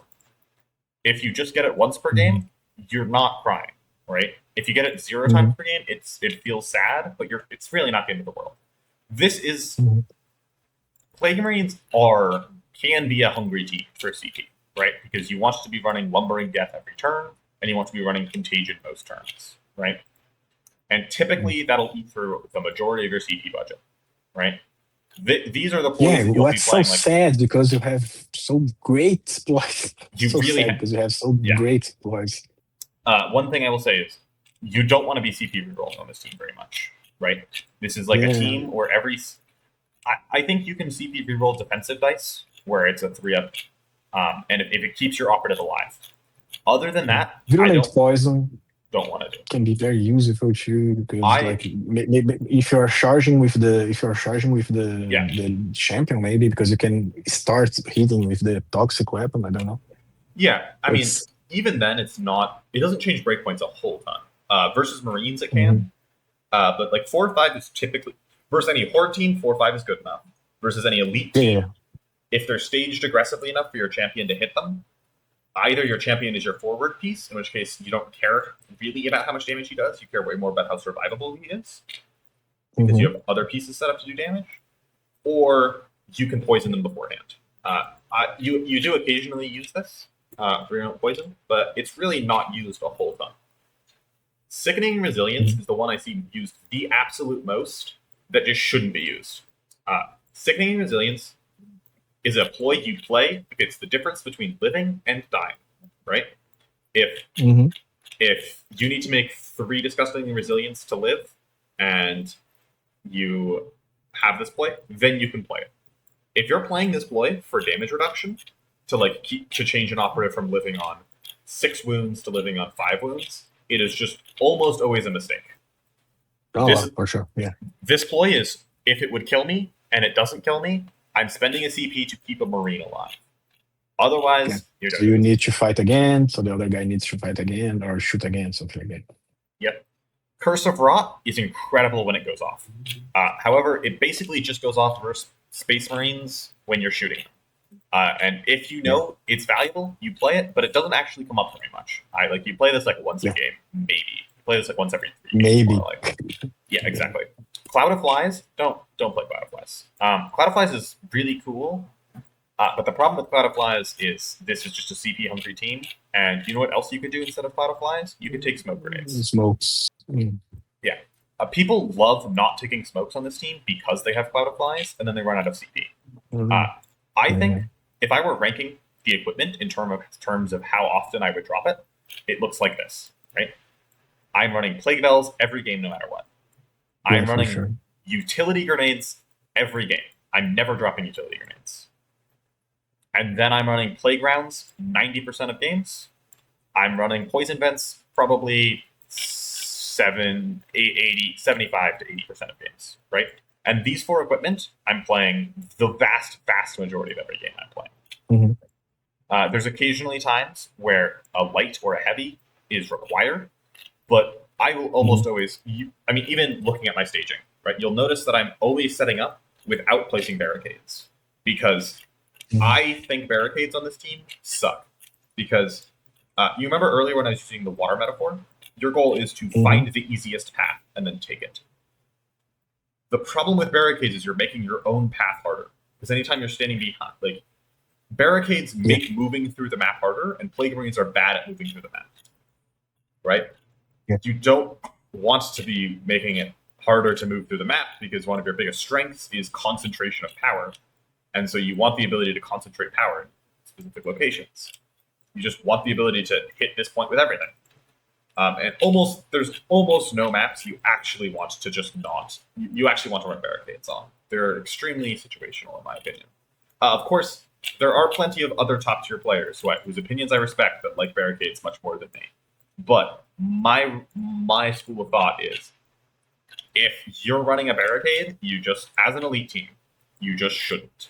If you just get it once per Mhm. game, you're not crying, right? If you get it 0 times Mhm. per game, it feels sad, but it's really not the end of the world. This is Mhm. Plague Marines can be a hungry team for CP, right? Because you want to be running Lumbering Death every turn, and you want to be running Contagion most turns, right? And typically that'll eat through the majority of your CP budget, right? These are the ploys Yeah, that you'll be what's so playing. Like sad because you have so great exploits. you So really, sad because you have so yeah. great exploits. One thing I will say is you don't want to be CP rerolling on this team very much, right? This is like a Yeah. team where I think you can CP reroll defensive dice where it's a 3-up, and if it keeps your operative alive. Other than that, I Virulent poison don't want to do. can be very useful too because I like maybe if you are charging with Yeah. the champion maybe because you can start hitting with the toxic weapon. I don't know. Yeah, I mean, It's even then, it doesn't change breakpoints a whole ton. Versus Marines, it mhm. can. But like 4-5 is typically versus any horde team. 4-5 is good enough. Versus any elite Yeah, team, yeah. if they're staged aggressively enough for your champion to hit them, either your champion is your forward piece, in which case you don't care really about how much damage he does. You care way more about how survivable he is, because Mhm. you have other pieces set up to do damage, or you can poison them beforehand. You do occasionally use this for your own poison, but it's really not used a whole ton. Sickening Resilience Mhm. is the one I see used the absolute most that just shouldn't be used. Sickening Resilience is a ploy you play if it's the difference between living and dying, right? If Mhm. if you need to make 3 disgusting resilience to live, and you have this ploy, then you can play it. If you're playing this ploy for damage reduction, to like to change an operative from living on 6 wounds to living on 5 wounds, it is just almost always a mistake. Oh, for sure. Yeah. This ploy is, if it would kill me and it doesn't kill me, I'm spending a CP to keep a Marine alive. Otherwise, you're So you need to fight again, so the other guy needs to fight again or shoot again, something like that. Yep. Curse of Rot is incredible when it goes off. However, it basically just goes off versus Space Marines when you're shooting them. And if you know it's valuable, you play it, but it doesn't actually come up very much. You play this like once a game, maybe. You play this like once every 3 games. Maybe. Yeah, exactly. Cloud of Flies, don't play Cloud of Flies. Cloud of Flies is really cool, but the problem with Cloud of Flies is this is just a CP hungry team, and you know what else you could do instead of Cloud of Flies? You could take smoke grenades. Smokes. Yeah. People love not taking smokes on this team because they have Cloud of Flies, and then they run out of CP. I think if I were ranking the equipment in terms of how often I would drop it, it looks like this, right? I'm running Plague Bells every game no matter what. I'm running utility grenades every game. I'm never dropping utility grenades. And then I'm running Playgrounds 90% of games. I'm running Poison Vents probably 75 to 80% of games, right? And these 4 equipment, I'm playing the vast, vast majority of every game I'm playing. There's occasionally times where a light or a heavy is required, but I will almost always, even looking at my staging, right? You'll notice that I'm always setting up without placing barricades because I think barricades on this team suck. Because you remember earlier when I was using the water metaphor? Your goal is to find the easiest path and then take it. The problem with barricades is you're making your own path harder. Because anytime you're standing behind, barricades make moving through the map harder, and Plague Marines are bad at moving through the map. Right? Yeah. You don't want to be making it harder to move through the map because one of your biggest strengths is concentration of power. And so you want the ability to concentrate power in specific locations. You just want the ability to hit this point with everything. And there's almost no maps you actually want to just not. You actually want to run barricades on. They're extremely situational, in my opinion. Of course, there are plenty of other top tier players whose opinions I respect that like barricades much more than me. But my school of thought is, if you're running a barricade, you just, as an elite team, you just shouldn't.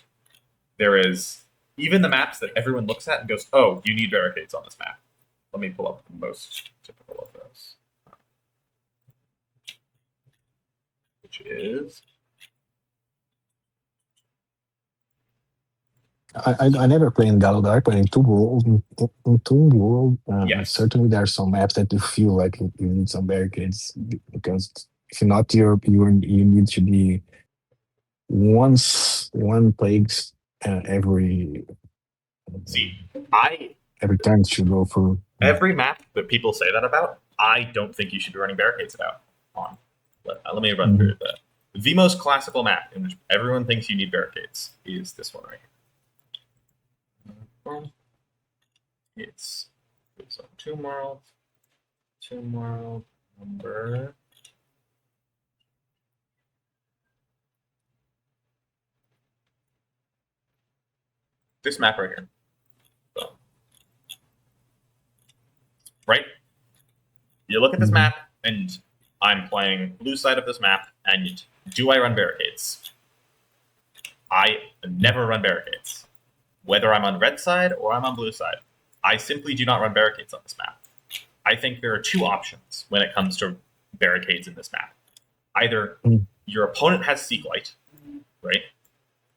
There is even the maps that everyone looks at and goes, "Oh, you need barricades on this map." Let me pull up the most typical of those, which is. I never play in Gallowdark, but in Tomb World, certainly there are some maps that you feel like you need some barricades because if not, you need to be one plagues every. Every turn should go through. Every map that people say that about, I don't think you should be running barricades on. Let me run through that. The most classical map in which everyone thinks you need barricades is this one right here. It's on Tomb World number. This map right here. So, right? You look at this map, and I'm playing blue side of this map, and do I run barricades? I never run barricades. Whether I'm on red side or I'm on blue side, I simply do not run barricades on this map. I think there are 2 options when it comes to barricades in this map. Either your opponent has Seek Light, right?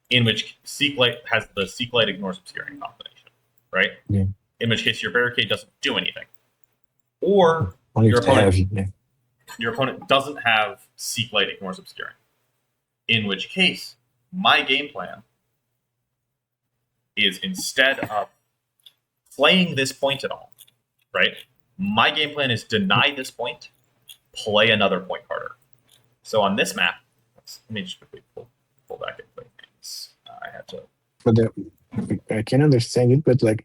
In which Seek Light has the Seek Light ignores obscuring combination, right? Yeah. In which case your barricade doesn't do anything. Or your opponent doesn't have Seek Light ignores obscuring. In which case, my game plan is, instead of playing this point at all, right? My game plan is deny this point, play another point harder. So on this map, let me just quickly pull back and play things. I had to. But I can understand it, but the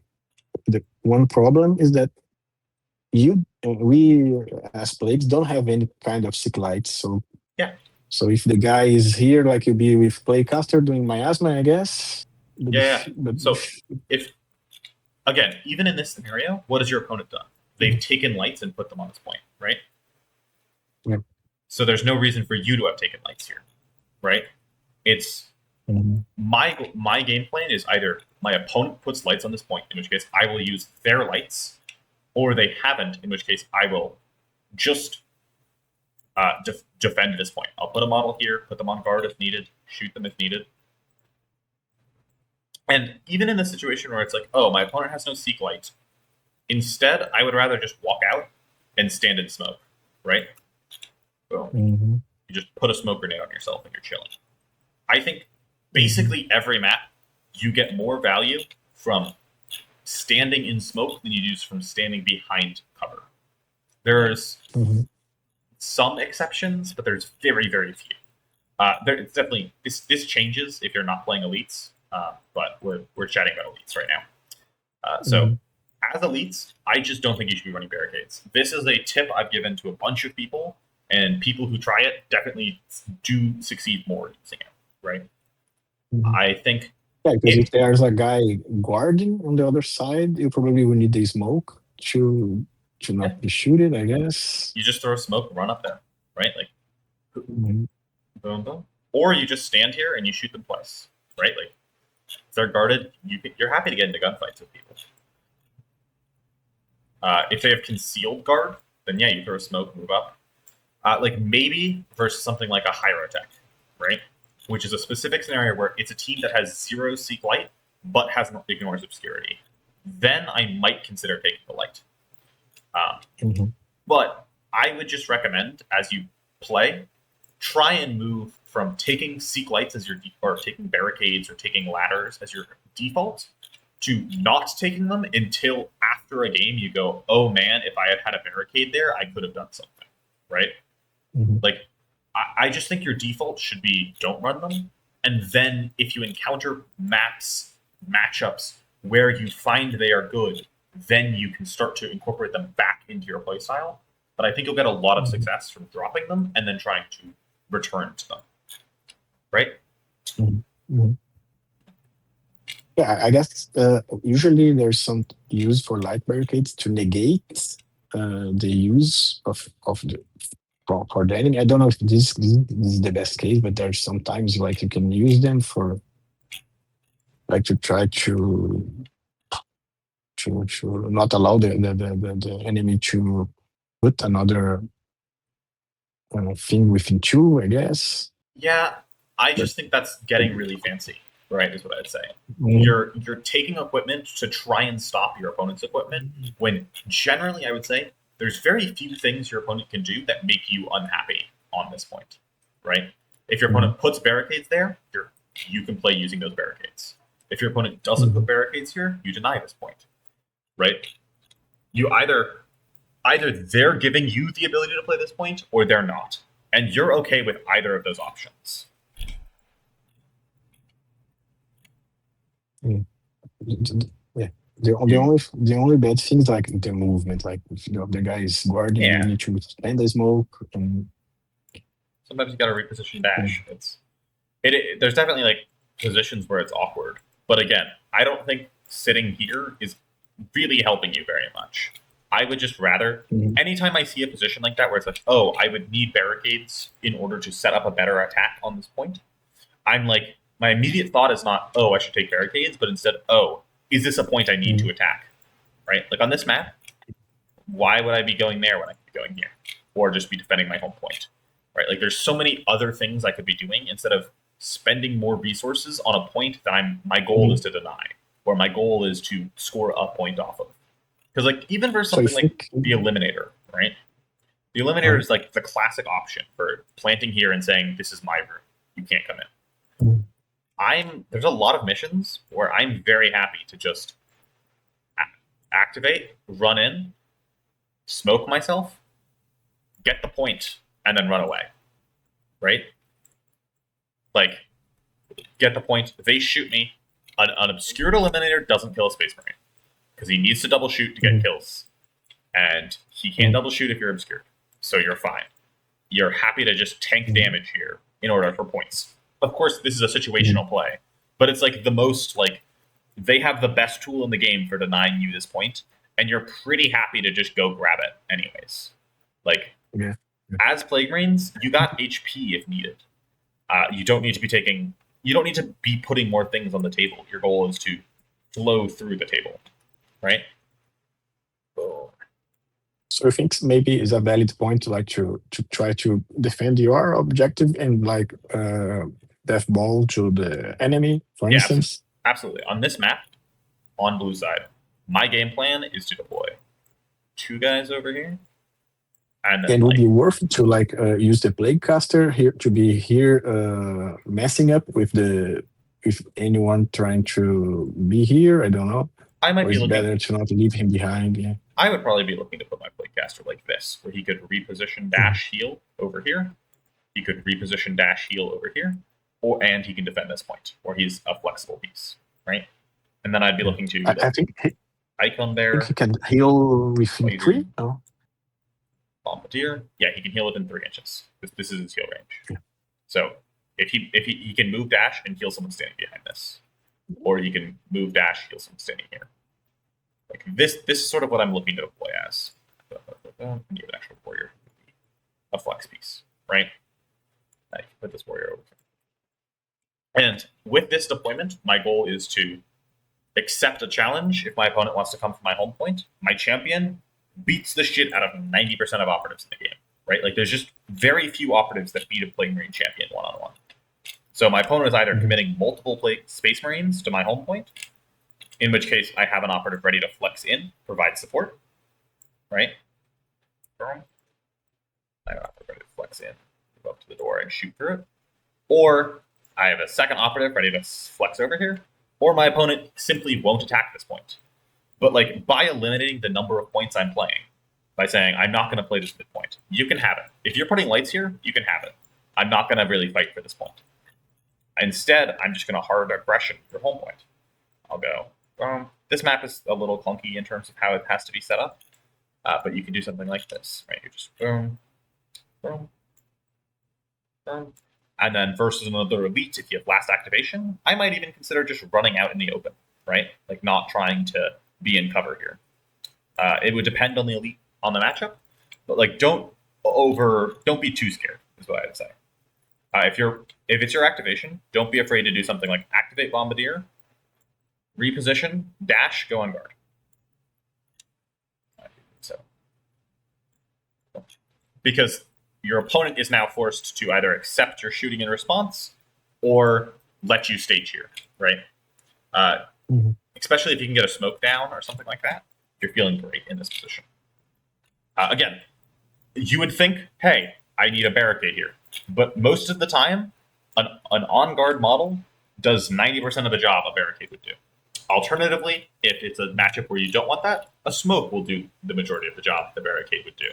one problem is that you we as plagues don't have any kind of sick lights, so Yeah. so if the guy is here, like you'll be with Playcaster doing miasma, I guess. But Yeah. but So if again, even in this scenario, what has your opponent done? They've taken lights and put them on this point, right? yeah. So there's no reason for you to have taken lights here, right? It's Mhm. my game plan is either my opponent puts lights on this point, in which case I will use their lights, or they haven't, in which case I will just defend this point. I'll put a model here, put them on guard if needed, shoot them if needed. And even in the situation where it's like, oh, my opponent has no seek light, instead I would rather just walk out and stand in smoke, right? Boom. Mhm. You just put a smoke grenade on yourself and you're chilling. I think basically every map you get more value from standing in smoke than you do from standing behind cover. There's Mhm. some exceptions, but there's very, very few. It's definitely this changes if you're not playing elites, but we're chatting about elites right now. So Mhm. as elites, I just don't think you should be running barricades. This is a tip I've given to a bunch of people, and people who try it definitely do succeed more using it. Right? Mhm. I think Yeah, because if if there's a guy guarding on the other side, you probably will need the smoke to yeah, not be shooted, I guess. you just throw smoke, run up there, right? Like Mhm. boom, boom, or you just stand here and you shoot them twice, right? Like if they're guarded, you're happy to get into gunfights with people. If they have concealed guard, then yeah, you throw smoke, move up. Like maybe versus something like a Hyrotech, right? Which is a specific scenario where it's a team that has zero seek light but has ignores obscurity. Then I might consider taking the light. Um, Mhm. but I would just recommend as you play, try and move from taking seek lights as your or taking barricades or taking ladders as your default to not taking them until after a game you go, oh man, if I had had a barricade there, I could have done something, right? Mhm. Like, I just think your default should be don't run them. And then if you encounter matchups where you find they are good, then you can start to incorporate them back into your playstyle. But I think you'll get a lot of Mhm. success from dropping them and then trying to return to them. Right? Mhm. Mhm. Yeah, I guess usually there's some use for light barricades to negate the use of the for the enemy. I don't know if this is the best case, but there's sometimes like you can use them for like to try to not allow the enemy to put another thing within two, I guess. Yeah, I But just think that's getting really fancy, right? Is what I'd say. Mhm. You're taking equipment to try and stop your opponent's equipment when generally I would say there's very few things your opponent can do that make you unhappy on this point, right? If your Mhm. opponent puts barricades there, you can play using those barricades. If your opponent doesn't put Mhm. barricades here, you deny this point, right? You either they're giving you the ability to play this point or they're not, and you're okay with either of those options. Mhm. Yeah. You The only bad thing is like the movement. Like if the guy is guarding, you yeah. need to spend the smoke. And Sometimes you got to reposition dash. There's definitely like positions where it's awkward, but again, I don't think sitting here is really helping you very much. I would just rather Mhm. anytime I see a position like that where it's like, oh, I would need barricades in order to set up a better attack on this point. I'm like, my immediate thought is not, oh, I should take barricades, but instead, oh, is this a point I need to Mhm. attack? Right? Like on this map, why would I be going there when I could be going here? Or just be defending my home point? Right? Like there's so many other things I could be doing instead of spending more resources on a point that my goal is Mhm. to deny, or my goal is to score a point off of. Because like even for So you something like think? the eliminator, right? The eliminator is like the classic option for planting here and saying, this is my room. You can't come in. Mhm. There's a lot of missions where I'm very happy to just activate, run in, smoke myself, get the point, and then run away. Right? Like, get the point. They shoot me. An obscured eliminator doesn't kill a space marine because he needs to double shoot to get Mhm. kills. and he can't double shoot if you're obscured, so you're fine. You're happy to just tank damage here in order for points. Of course, this is a situational play, but it's like the most like they have the best tool in the game for denying you this point, and you're pretty happy to just go grab it anyways. Like as Plague Marines, you got HP if needed. You don't need to be taking. You don't need to be putting more things on the table. Your goal is to flow through the table, right? So I think maybe is a valid point to like to try to defend your objective and like death ball to the enemy, for instance. Absolutely. On this map, on blue side, my game plan is to deploy 2 guys over here. And then, it would be worth it to like use the Plague Caster here to be here messing up with anyone trying to be here. I don't know. I might be looking better to not leave him behind. Yeah. I would probably be looking to put my Plague Caster like this, where he could reposition dash heal over here. He could reposition dash heal over here, and he can defend this point, or he's a flexible piece, right? And then I'd be looking to. I think Icon there. I think he can heal within 3. Oh. Bombardier, yeah, he can heal within 3 inches. This is his heal range. Yeah. So if he can move dash and heal someone standing behind this, or he can move dash, heal someone standing here. Like this is sort of what I'm looking to deploy as. I need an actual warrior, a flex piece, right? I can put this warrior over here. And with this deployment, my goal is to accept a challenge if my opponent wants to come from my home point. My champion beats the shit out of 90% of operatives in the game, right? Like there's just very few operatives that beat a Plague Marine champion one-on-one. So my opponent is either committing multiple Space Marines to my home point, in which case I have an operative ready to flex in, provide support, right? I have an operative ready to flex in, go up to the door and shoot through it. Or I have a second operative ready to flex over here, or my opponent simply won't attack this point. But like by eliminating the number of points I'm playing, by saying I'm not going to play this midpoint, you can have it. If you're putting lights here, you can have it. I'm not going to really fight for this point. Instead, I'm just going to hard aggression your home point. I'll go. This map is a little clunky in terms of how it has to be set up, but you can do something like this, right? You just boom, boom, boom, and then versus another elite, if you have last activation, I might even consider just running out in the open, right? Like not trying to be in cover here. It would depend on the elite, on the matchup, but like don't be too scared is what I would say. If it's your activation, don't be afraid to do something like activate Bombardier, reposition, dash, go on guard. So, because your opponent is now forced to either accept your shooting in response or let you stage here, right? Especially if you can get a smoke down or something like that, you're feeling great in this position. Again, you would think, hey, I need a barricade here. But most of the time, an on-guard model does 90% of the job a barricade would do. Alternatively, if it's a matchup where you don't want that, a smoke will do the majority of the job the barricade would do.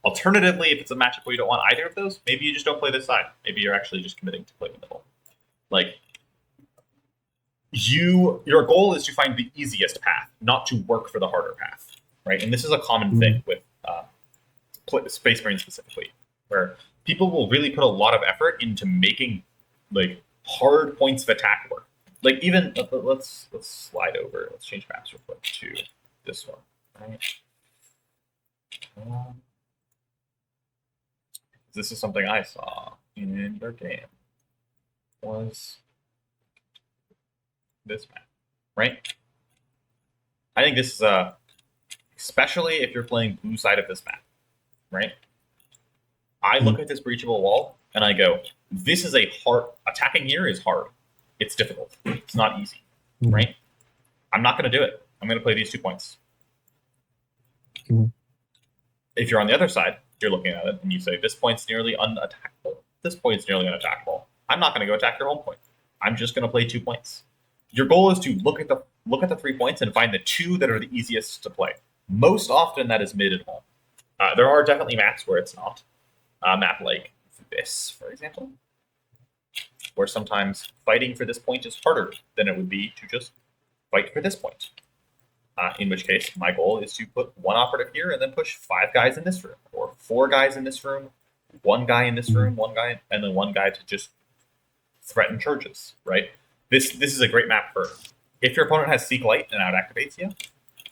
Alternatively, if it's a matchup where you don't want either of those, maybe you just don't play this side. Maybe you're actually just committing to play the middle. Like, your goal is to find the easiest path, not to work for the harder path, right? And this is a common thing with Space Marines specifically, where people will really put a lot of effort into making like hard points of attack work. Like even let's slide over. Let's change maps real quick to this one. Right? This is something I saw in your game. Was this map, right? I think this is especially if you're playing blue side of this map, right? I look at this breachable wall and I go, this is a hard, attacking here is hard. It's difficult. It's not easy, right? I'm not going to do it. I'm going to play these 2 points. If you're on the other side, you're looking at it and you say, this point's nearly unattackable. This point's nearly unattackable. I'm not going to go attack your home point. I'm just going to play 2 points. Your goal is to look at the 3 points and find the 2 that are the easiest to play. Most often that is mid and home. There are definitely maps where it's not. A map like this, for example, where sometimes fighting for this point is harder than it would be to just fight for this point. In which case, my goal is to put one operative here and then push 5 guys in this room, or 4 guys in this room, 1 guy in this room, 1 guy, and then 1 guy to just threaten charges. Right. This is a great map for if your opponent has Seek Light and out activates you.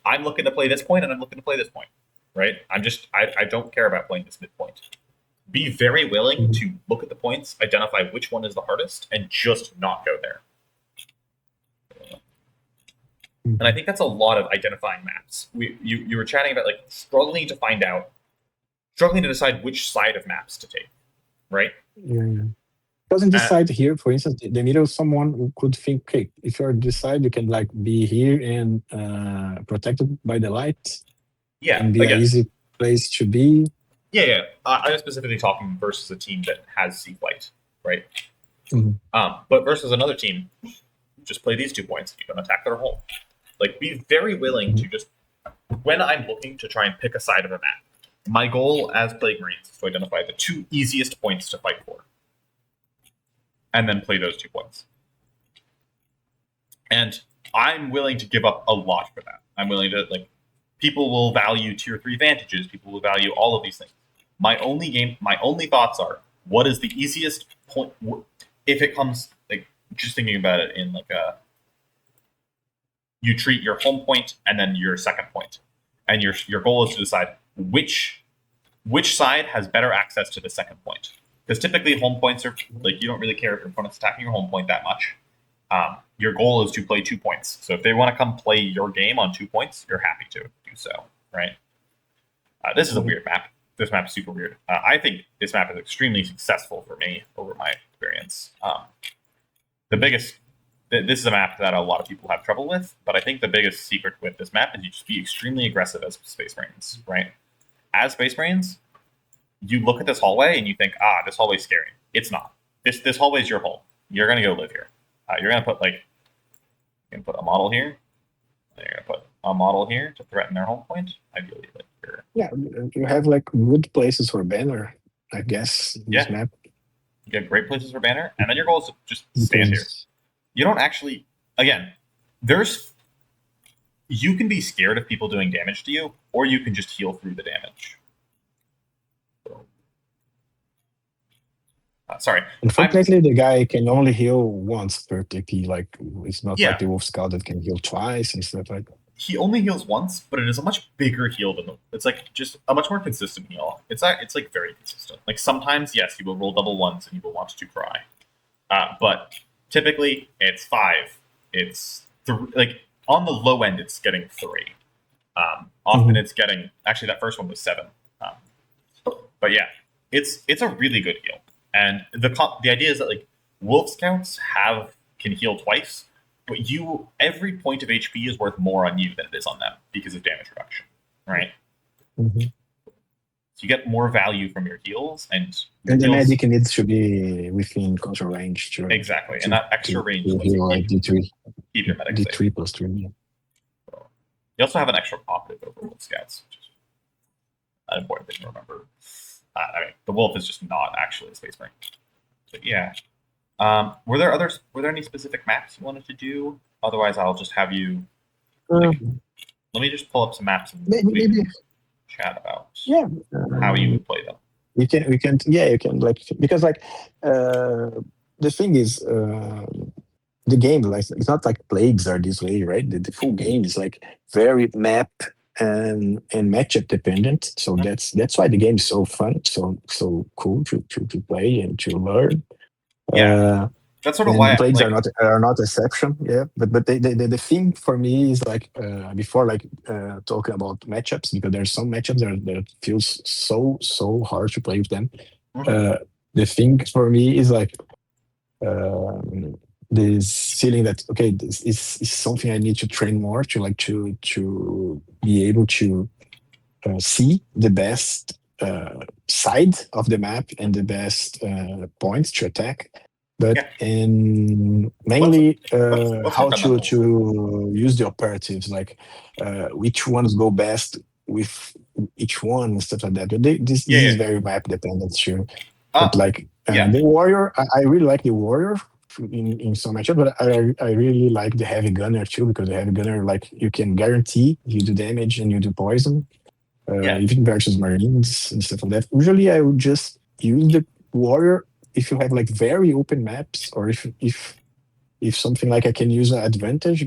I'm looking to play this point, and I'm looking to play this point. Right. I don't care about playing this midpoint. Be very willing to look at the points, identify which one is the hardest, and just not go there. And I think that's a lot of identifying maps. You were chatting about like struggling to decide which side of maps to take, right? Yeah. Because in this side here, for instance, the middle, someone who could think, okay, if you're this side, you can like be here and protected by the light. Yeah, and be an easy place to be. Yeah. I'm specifically talking versus a team that has Seek Light, right? But versus another team, just play these 2 points. You can attack their home. Like, be very willing to just, when I'm looking to try and pick a side of a map, my goal as Plague Marines is to identify the 2 easiest points to fight for, and then play those 2 points. And I'm willing to give up a lot for that. I'm willing to, like, people will value tier 3 advantages. People will value all of these things. My only thoughts are, what is the easiest point? If it comes, like, just thinking about it in like you treat your home point and then your second point, and your goal is to decide which side has better access to the second point. Because typically home points are like, you don't really care if your opponent's attacking your home point that much. Your goal is to play 2 points. So if they want to come play your game on 2 points, you're happy to do so, right? This is a weird map. This map is super weird. I think this map is extremely successful for me over my experience. This is a map that a lot of people have trouble with, but I think the biggest secret with this map is you just be extremely aggressive as Space Marines, right? As Space Marines, you look at this hallway and you think, this hallway's scary. It's not. This hallway is your home. You're going to go live here. You're going to put a model here. You're going to put a model here to threaten their home point. Ideally, like here. Yeah, you have like good places for banner, I guess, in this map. You get great places for banner, and then your goal is to just stand here. You don't actually, again, you can be scared of people doing damage to you, or you can just heal through the damage. Sorry. Unfortunately, the guy can only heal once per TP. Like, it's not like the Wolf Scout that can heal twice and stuff like that. He only heals once, but it is a much bigger heal than it's like just a much more consistent heal. It's like very consistent. Like sometimes, yes, you will roll double ones and you will want to cry, but typically it's 5. It's like on the low end, it's getting 3. Often it's getting, actually that first one was 7. But yeah, it's a really good heal. And the idea is that like Wolf Scouts can heal twice, but every point of HP is worth more on you than it is on them because of damage reduction, right? So you get more value from your heals, and the medic needs to be within control range too. Exactly, and that extra range is D3. Keep your medic D3 safe. plus 3. Yeah. So, you also have an extra operative over Wolf Scouts, which is an important thing to remember. The Wolf is just not actually a Space Marine. But yeah. Were there any specific maps you wanted to do? Otherwise, I'll just have you. Let me just pull up some maps and maybe chat about. How you would play them. You can like, because like the thing is the game, like, it's not like Plagues are this way, right? The full game is like very map and matchup dependent. So that's why the game is so fun, so cool to play and to learn. That's sort of why Plagues are not exception. But the thing for me is like before like talking about matchups, because there's some matchups that feels so hard to play with them. The thing for me is like this feeling that this is something I need to train more to be able to see the best side of the map and the best points to attack. But mainly how to use the operatives, like which ones go best with each one and stuff like that. But this is very map dependent too. But like the warrior, I really like the warrior in some matchup, but I really like the heavy gunner too, because the heavy gunner, like, you can guarantee you do damage and you do poison, Yeah. even versus marines and stuff like that. Usually, I would just use the warrior if you have like very open maps, or if something like I can use an advantage,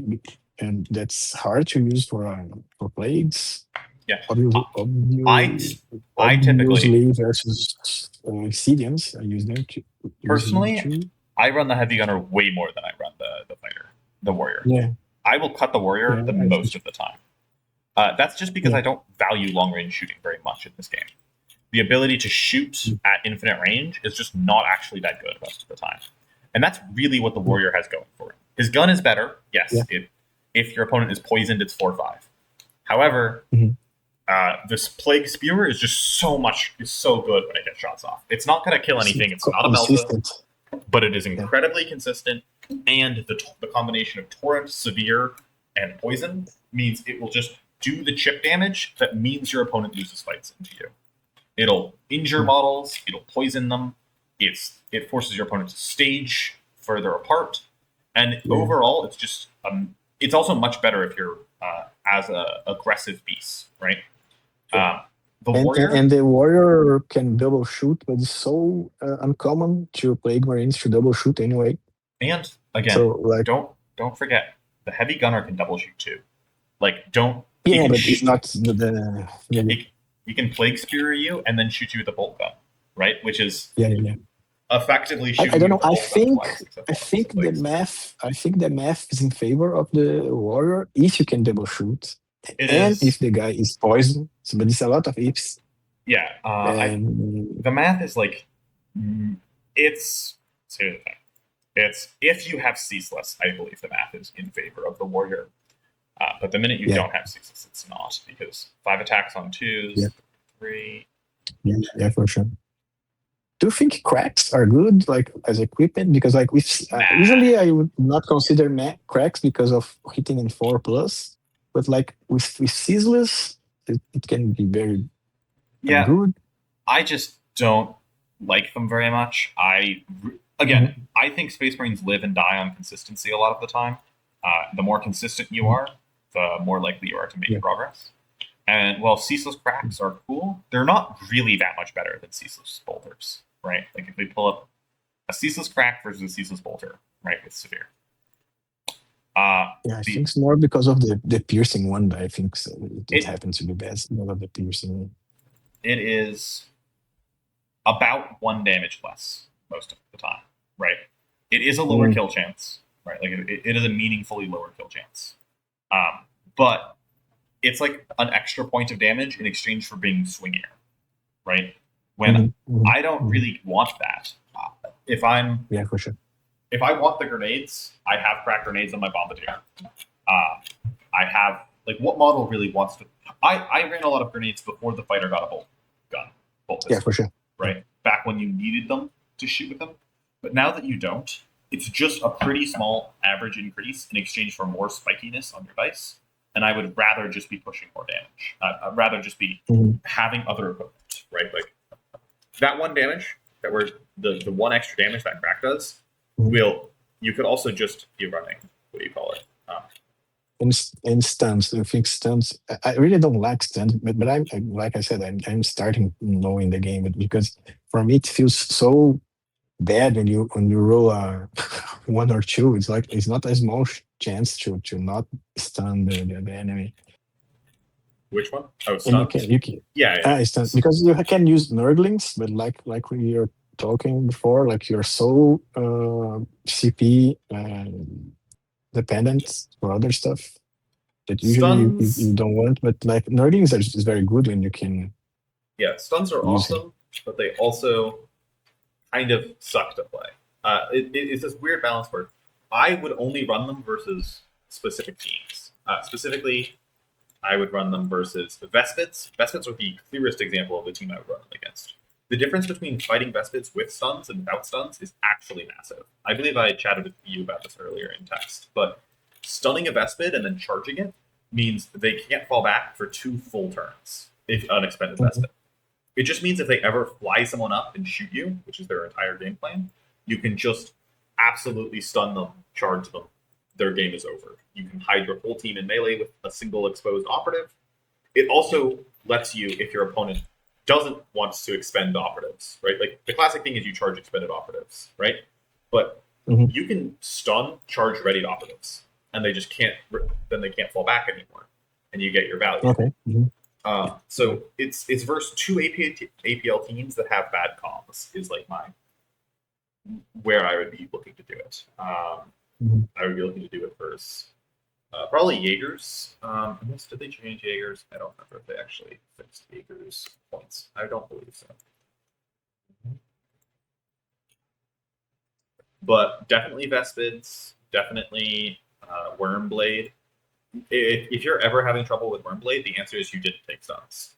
and that's hard to use for plagues. Yeah. Obviously, I typically, obviously versus Obsidians, I use them to use them personally, too. I run the heavy gunner way more than I run the fighter, the warrior. Yeah, I will cut the warrior yeah, the I most think, of the time. That's just because yeah. I don't value long range shooting very much in this game. The ability to shoot Mm. at infinite range is just not actually that good most of the time. And that's really what the warrior has going for him. His gun is better, yes. Yeah. If your opponent is poisoned, it's 4/5. However, Mhm. this plague spewer is just is so good when it gets shots off. It's not going to kill anything. It's not a Melta, Consistent. but it is incredibly consistent. And the combination of torrent, severe, and poison means it will just do the chip damage that means your opponent loses fights into you. It'll injure Mm. models. It'll poison them. It forces your opponent to stage further apart, and Yeah. overall, it's also much better if you're as a aggressive beast, right? The warrior, And the warrior can double shoot, but it's so uncommon to plague marines to double shoot anyway. and again, So like, don't forget the heavy gunner can double shoot too. Like don't he yeah, can but it's not the yeah, he can plague spear you and then shoot you with a bolt gun, right? Which is yeah. effectively shooting I don't you know. with a bolt gun twice, except I one think the plagues. math. I think the math is in favor of the warrior if you can double shoot, It and is, if the guy is poisoned. So, but it's a lot of ifs. yeah. And The math is like it's here's the thing. It's if you have ceaseless, I believe the math is in favor of the warrior. But the minute you Yeah. don't have ceaseless, it's not, because 5 attacks on 2s, Yeah. 3. yeah, for sure. Do you think cracks are good, like as equipment? Because like Nah. usually I would not consider cracks because of hitting in 4+, but like with ceaseless, it can be very Yeah, good. I just don't like them very much. I think Space Marines live and die on consistency a lot of the time. The more consistent you are, the more likely you are to make Yeah. progress. And while ceaseless cracks are cool, they're not really that much better than ceaseless bolters, right? Like if we pull up a ceaseless crack versus a ceaseless bolter, right, with severe. Yeah, I think it's more because of the piercing one. I think so. It happens to be best because of the piercing. It is about 1 damage less most of the time, right? It is a lower kill chance, right? Like it is a meaningfully lower kill chance. But it's like an extra point of damage in exchange for being swingier, right? When I don't really want that. If I'm Yeah, for sure. If I want the grenades, I have crack grenades on my bombardier. I have what model really wants to? I ran a lot of grenades before the fighter got a bolt pistol, Yeah, for sure. right? Back when you needed them to shoot with them, but now that you don't, it's just a pretty small average increase in exchange for more spikiness on your dice. And I would rather just be pushing more damage. I'd rather just be having other equipment, right? Like that 1 damage that we're the 1 extra damage that crack does. You could also just be running, what do you call it? And stuns. I think stuns. I really don't like stuns, but I'm like I said, I'm starting knowing the game, but because for me it feels so bad when you roll a 1 or 2. It's like it's not a small chance to not stun the enemy. Which one? Oh, stuns. And you can yeah. Stuns, because you can use nurglings, but like when you're talking before, like you're so CP dependent for other stuff that usually you don't want. But like nurglings is very good when you can. Yeah, stuns are awesome, but they also kind of suck to play. It's this weird balance where I would only run them versus specific teams. Specifically, I would run them versus the Vespids. Vespids are the clearest example of the team I would run them against. The difference between fighting Vespids with stuns and without stuns is actually massive. I believe I chatted with you about this earlier in text, but stunning a Vespid and then charging it means they can't fall back for 2 full turns if unexpended Vespid. It just means if they ever fly someone up and shoot you, which is their entire game plan, you can just absolutely stun them, charge them. Their game is over. You can hide your whole team in melee with a single exposed operative. It also lets you, if your opponent doesn't want to expend operatives, right? Like the classic thing is you charge expended operatives, right? But Mhm. you can stun charge readied operatives, and they just can't. Then they can't fall back anymore, and you get your value. Okay. So it's versus two APL teams that have bad comms is like my where I would be looking to do it. Mhm. I would be looking to do it versus probably Jaegers. Unless did they change Jaegers? I don't remember if they actually fixed Jaegers points. I don't believe so. But definitely Vespids, definitely Wormblade. If you're ever having trouble with Wormblade, the answer is you didn't take stuns.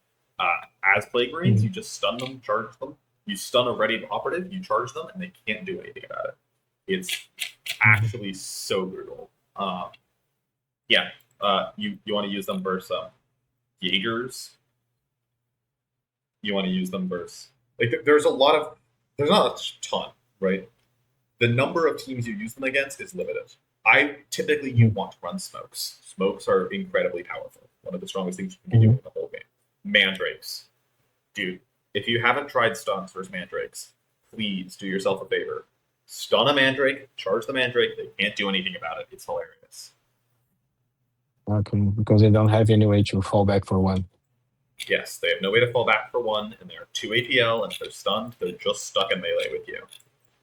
As Plague Marines, you just stun them, charge them. You stun a ready operative, you charge them, and they can't do anything about it. It's actually so brutal. Yeah, you want to use them versus Jaegers. You want to use them versus there's not a ton, right? The number of teams you use them against is limited. You want to run smokes. Smokes are incredibly powerful. One of the strongest things you can be doing in the whole game. Mandrakes, dude. If you haven't tried stuns versus Mandrakes, please do yourself a favor. Stun a Mandrake, charge the Mandrake. They can't do anything about it. It's hilarious. Okay, because they don't have any way to fall back for one. Yes, they have no way to fall back for one, and they're 2 APL, and if they're stunned, they're just stuck in melee with you.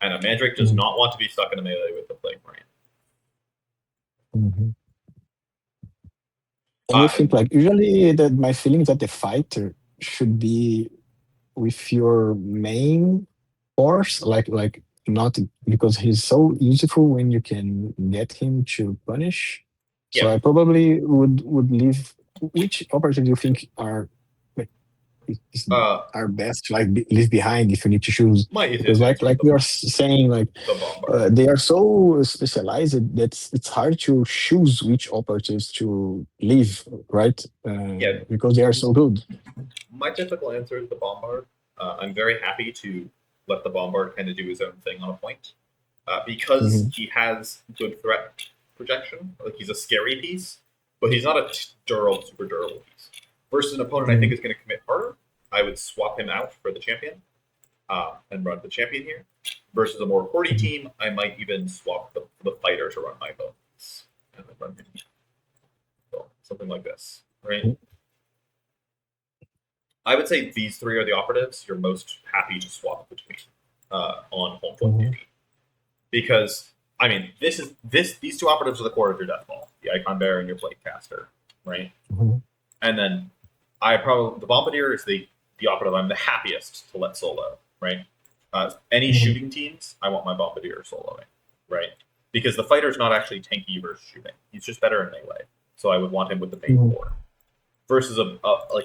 And a Mandrake does not want to be stuck in a melee with the Plague Marine. And you think like usually that my feeling is that the fighter should be with your main force, like not because he's so useful when you can get him to punish. So Yeah. I probably would leave. Which operators do you think are are best to leave behind if you need to choose? Because like we are saying, like they are so specialized that it's hard to choose which operatives to leave, right? Because they are so good. My typical answer is the Bombard. I'm very happy to let the Bombard kind of do his own thing on a point because he has good threat projection. Like he's a scary piece, but he's not a super durable piece. Versus an opponent I think is going to commit harder, I would swap him out for the champion and run the champion here. Versus a more hordy team, I might even swap the fighter to run my bones and then run him. So, something like this, right? I would say these three are the operatives you're most happy to swap between on home point duty, because I mean these two operatives are the core of your death ball, the Icon Bearer and your Plague Caster, right? And then the Bombardier is the operative I'm the happiest to let solo, right? Any shooting teams, I want my Bombardier soloing, right? Because the fighter's not actually tanky versus shooting; he's just better in melee. So I would want him with the main core. Versus a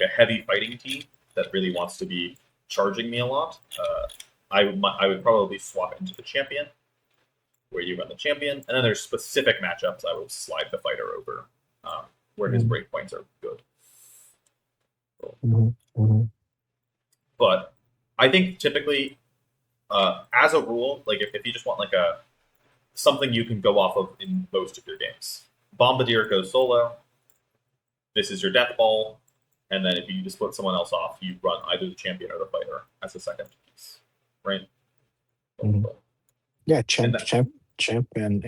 heavy fighting team that really wants to be charging me a lot, I would probably swap into the champion, where you run the champion, and then there's specific matchups I would slide the fighter over, where his breakpoints are good. But I think typically, as a rule, like if you just want something you can go off of in most of your games, Bombardier goes solo. This is your death ball, and then if you just put someone else off, you run either the champion or the fighter as a second piece, right? Yeah, champ, and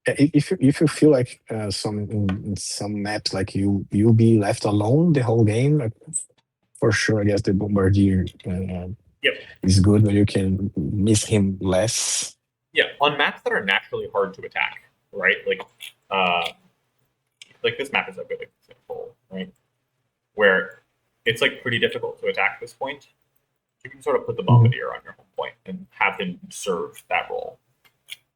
if you feel like in some maps like you'll be left alone the whole game, like, for sure, I guess the Bombardier is good when you can miss him less. Yeah, on maps that are naturally hard to attack, right? Like this map is a good example, right? Where it's like pretty difficult to attack this point. You can sort of put the Bombardier on your home point and have him serve that role.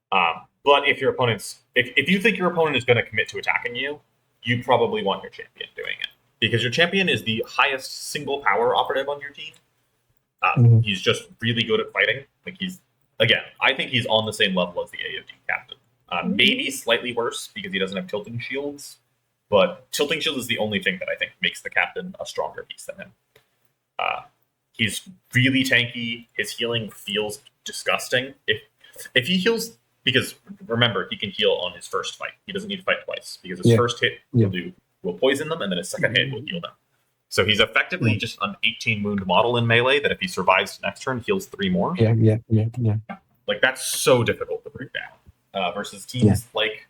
But if your opponent's if you think your opponent is going to commit to attacking you, you probably want your champion doing it, because your champion is the highest single power operative on your team. He's just really good at fighting. Like I think he's on the same level as the AFD captain. Maybe slightly worse because he doesn't have tilting shields. But tilting shield is the only thing that I think makes the captain a stronger piece than him. He's really tanky. His healing feels disgusting. If he heals, because remember, he can heal on his first fight. He doesn't need to fight twice because his first hit will poison them, and then his second hit will heal them. So he's effectively just an 18 wound model in melee that if he survives next turn, heals 3 more. Yeah. Like that's so difficult to bring down versus teams like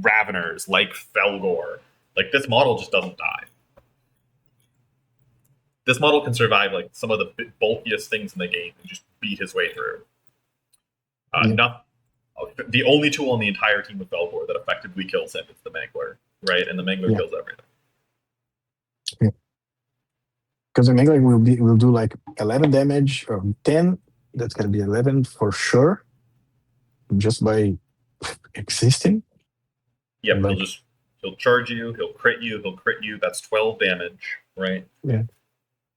Raveners, like Felgor. Like this model just doesn't die. This model can survive like some of the bulkiest things in the game and just beat his way through. Not the only tool on the entire team with Felgor that effectively kills him is the Mangler, right? And the Mangler kills everything. Yeah. Because the Mangler will do like 11 damage or 10. That's gonna be 11 for sure, just by existing. Yep, like, he'll charge you, he'll crit you. That's 12 damage, right? Yeah.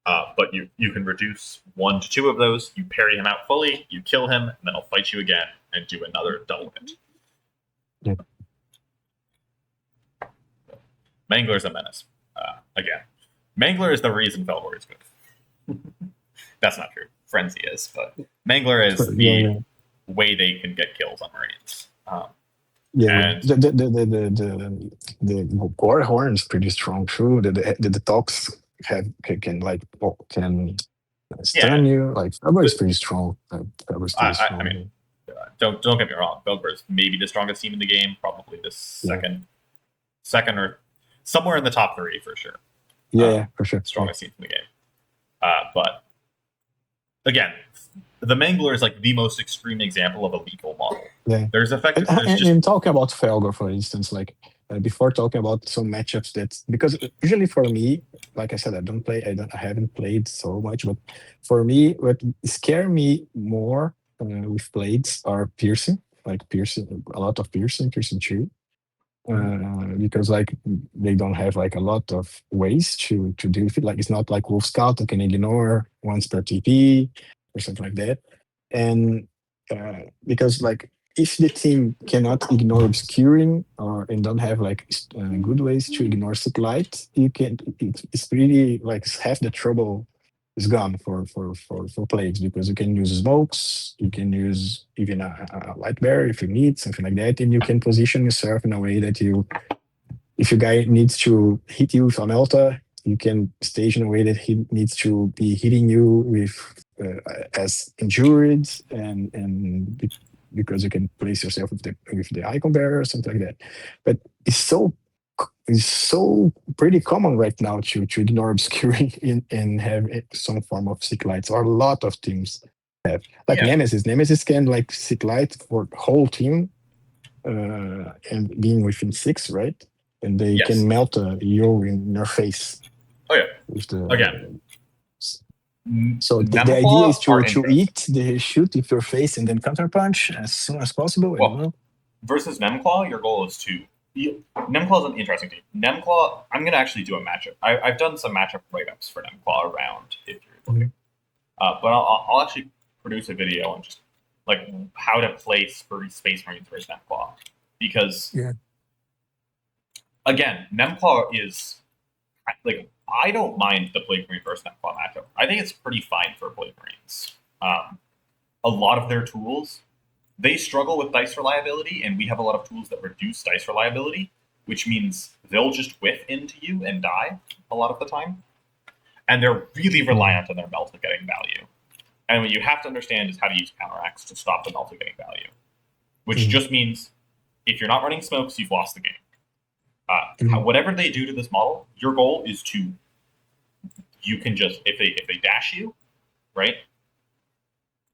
But you can reduce 1 to 2 of those. You parry him out fully, you kill him, and then he'll fight you again and do another double hit. Yeah. Mangler's a menace. Again, Mangler is the reason Felgor is good. That's not true. Frenzy is, but Mangler is the way they can get kills on Marines. And the Gore Horn is pretty strong too. The talks can stun you. Like Felgor is pretty strong. I mean, don't get me wrong. Felgor is maybe the strongest team in the game. Probably the second or somewhere in the top 3 for sure. For sure. Strongest team in the game. But again, the Mangler is like the most extreme example of a lethal model. Yeah. There's effective. And talking about Felgor, for instance, like before talking about some matchups because usually for me, like I said, I haven't played so much, but for me, what scare me more with blades are piercing, a lot of piercing 2. Because like they don't have like a lot of ways to deal with it. Like it's not like Wolf Scout that can ignore once per TP or something like that. And because like if the team cannot ignore obscuring and don't have like good ways to ignore sick light, it's really like half the trouble is gone for plagues, because you can use smokes, you can use even a light barrier if you need something like that, and you can position yourself in a way that if your guy needs to hit you with an Alta, you can stage in a way that he needs to be hitting you with as injured and because you can place yourself with the icon barrier or something like that. But it's so pretty common right now to ignore obscuring and have some form of sick lights, or a lot of teams have. Like Nemesis. Nemesis can like sick light for the whole team and being within 6, right? And they can melt you in your face. Oh yeah. Again. So the idea is to eat the shoot with your face and then counterpunch as soon as possible. Well, versus Nemclaw, your goal is to... Nemclaw is an interesting team. Nemclaw, I'm going to actually do a matchup. I've done some matchup write-ups for Nemclaw around, if you're looking. But I'll actually produce a video on just like how to play Space Marines versus Nemclaw. Because, again, Nemclaw is... like, I don't mind the Plague Marine versus Nemclaw matchup. I think it's pretty fine for Plague Marines. A lot of their tools, they struggle with dice reliability, and we have a lot of tools that reduce dice reliability, which means they'll just whiff into you and die a lot of the time. And they're really reliant on their melt of getting value. And what you have to understand is how to use counteracts to stop the melt of getting value. Which just means if you're not running smokes, you've lost the game. Whatever they do to this model, your goal is you can just, if they dash you, right,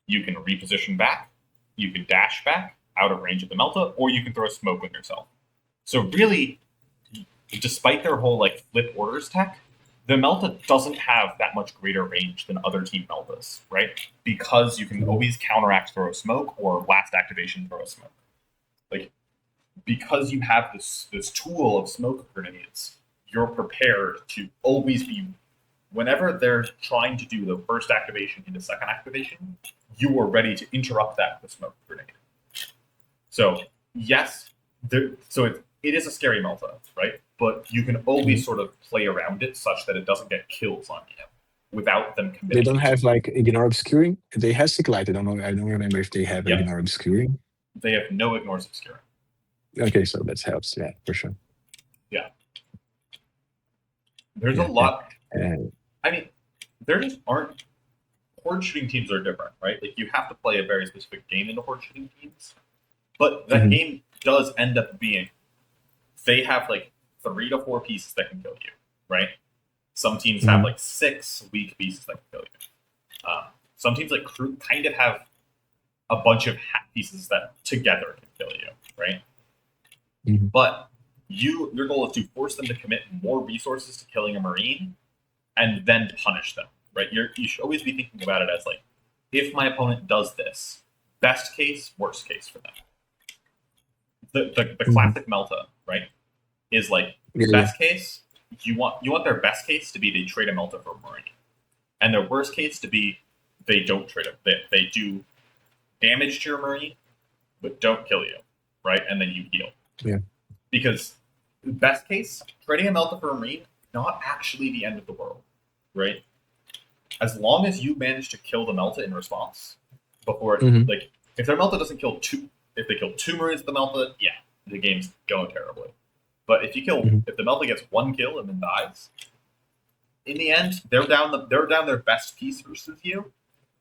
you can reposition back, you can dash back out of range of the Melta, or you can throw a smoke on yourself. So really, despite their whole like flip orders tech, the Melta doesn't have that much greater range than other team Meltas, right? Because you can always counteract throw a smoke or last activation throw a smoke. Like, because you have this tool of smoke grenades, you're prepared to always be, whenever they're trying to do the first activation into second activation, you are ready to interrupt that with a smoke grenade. So yes, it is a scary Melta, right? But you can always sort of play around it such that it doesn't get kills on you. without them They committing. don't have like ignore obscuring. They have sick light. I don't know. I don't remember if they have Yep. ignore obscuring. They have no ignores obscuring. Okay, so that helps. Yeah, for sure. There's Yeah, a lot. And I mean, there just aren't. Horde shooting teams are different, right? Like you have to play a very specific game in the horde shooting teams, but that Mhm. game does end up being they have like 3 to 4 pieces that can kill you, right? Some teams have Mhm. like 6 weak pieces that can kill you. Some teams like crew kind of have a bunch of pieces that together can kill you, right? Mhm. But your goal is to force them to commit more resources to killing a marine and then punish them, right? You should always be thinking about it as like, if my opponent does this, best case, worst case for them. The Mhm. classic Melta, right, is like Yeah, yeah. best case. You want their best case to be they trade a Melta for a marine, and their worst case to be they don't trade it. They do damage to your marine, but don't kill you, right? And then you heal. Yeah. Because best case, trading a Melta for a marine, not actually the end of the world, right? As long as you manage to kill the Melta in response before it, Mhm. like if their Melta doesn't kill 2, if they kill 2 marines with the Melta, yeah, the game's going terribly. But if Mhm. the Melta gets 1 kill and then dies, in the end they're down their best piece versus you,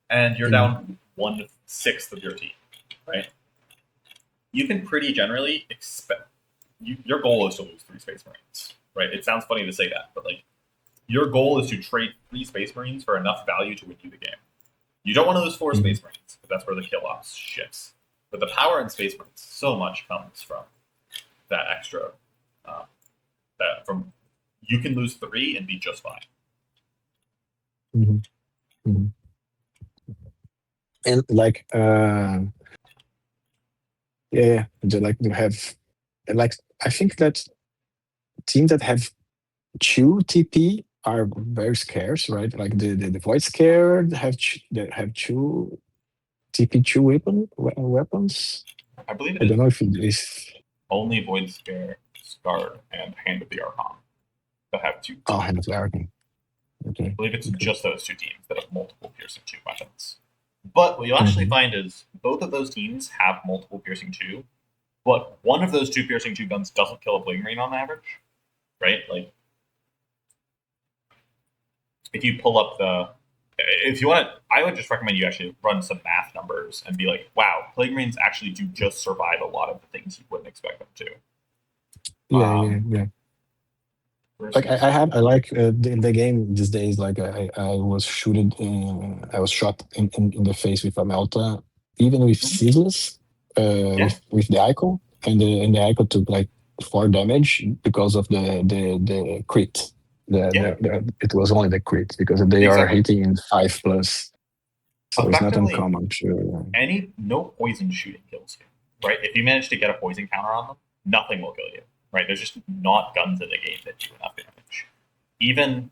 and you're Mhm. down 1/6 of your team, right? You can pretty generally expect your goal is to lose 3 Space Marines, right? It sounds funny to say that, but like your goal is to trade 3 Space Marines for enough value to win you the game. You don't want to lose 4 Mhm. Space Marines, because that's where the kill ops shifts. But the power in Space Marines so much comes from that extra, uh, that from you can lose 3 and be just fine. Mhm. Mhm. And like, yeah, they like to have, and like, I think that teams that have 2 TP are very scarce, right? Like the Void Scare that have 2 TP 2 weapons. I believe it I is don't know if it is. only Void Scare, Scarred, and Hand of the Archon that have 2 Oh, TP. Hand of the Arcane. I Okay. believe it's Okay. just those 2 teams that have multiple Piercing 2 weapons. But what you'll actually Mhm. find is both of those teams have multiple Piercing 2, but one of those 2 Piercing 2 guns doesn't kill a Plague Marine on average, right? Like, if you pull up if you want to, I would just recommend you actually run some math numbers and be like, wow, Plague Marines actually do just survive a lot of the things you wouldn't expect them to. Yeah, yeah, yeah. Like Versus, I like in the game these days. Like I was shooted, I was shot in the face with a Melta, even with Mhm. Ceaseless, Yeah, with the Ico, and the Ico took like 4 damage because of the crit. yeah, It was only the crit because they are exactly. hitting in 5+, so it's not Effectively, uncommon to. no poison shooting kills you, right? If you manage to get a poison counter on them, nothing will kill you, right? There's just not guns in the game that do enough damage. Even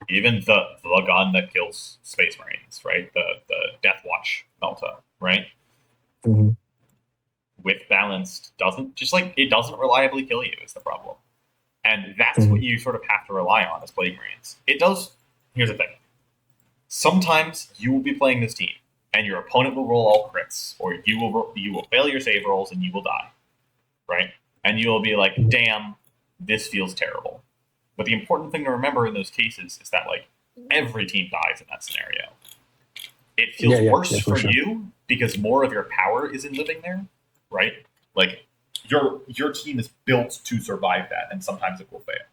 the gun that kills Space Marines, right? The Death Watch Melta, right? Mhm. With balanced it doesn't reliably kill you is the problem, and that's what Mhm. you sort of have to rely on as Plague Marines. It does. Here's the thing: sometimes you will be playing this team, and your opponent will roll all crits, or you will fail your save rolls and you will die, right? And you will be like, Mhm. "Damn, this feels terrible." But the important thing to remember in those cases is that like every team dies in that scenario. It Yeah, feels yeah, worse yeah, for for sure. you because more of your power is in living there, right? Like your team is built to survive that, and sometimes it will fail.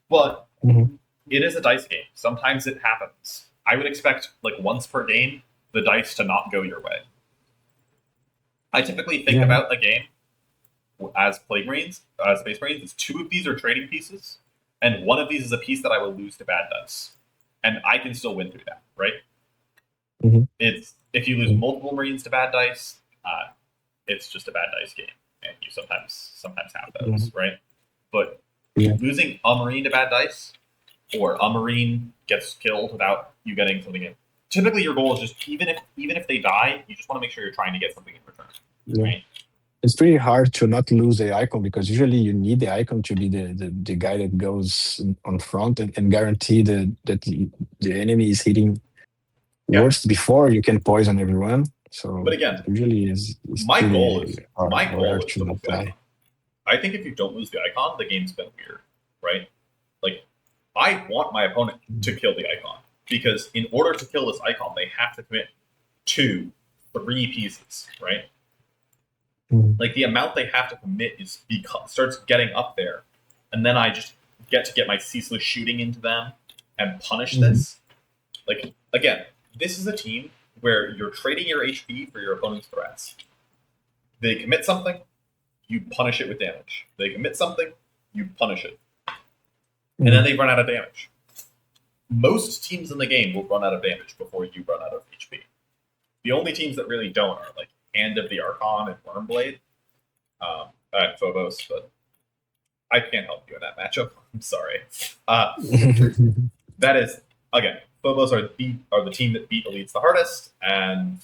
But Mhm. it is a dice game. Sometimes it happens. I would expect like once per game the dice to not go your way. I typically think Yeah, yeah. about a game as Plague Marines, as Space Marines, is 2 of these are trading pieces, and 1 of these is a piece that I will lose to bad dice, and I can still win through that, right? Mhm. It's if you lose Mhm. multiple Marines to bad dice, it's just a bad dice game, and you sometimes have those, Mhm. right? But Yeah. losing a Marine to bad dice, or a Marine gets killed without you getting something in. Typically, your goal is just even if they die, you just want to make sure you're trying to get something in return, Yeah. right? it's pretty hard to not lose the icon because usually you need the icon to be the guy that goes on front and guarantee that the enemy is hitting Yeah. worst before you can poison everyone. So But again, usually it's my goal pretty is hard, my goal hard is to to lose not the icon. die. I think if you don't lose the icon, the game's been weird, right? Like, I want my opponent to kill the icon because in order to kill this icon, they have to commit 2, 3 pieces, right? Mhm. Like the amount they have to commit starts getting up there, and then I just get my ceaseless shooting into them and punish this. Like again, this is a team where you're trading your HP for your opponent's threats. They commit something, you punish it with damage. They commit something, you punish it, and then they run out of damage. Most teams in the game will run out of damage before you run out of HP. The only teams that really don't are like Hand of the Archon and Wormblade, and Phobos, but I can't help you in that matchup. I'm sorry. That is again, Phobos are the team that beat Elites the hardest, and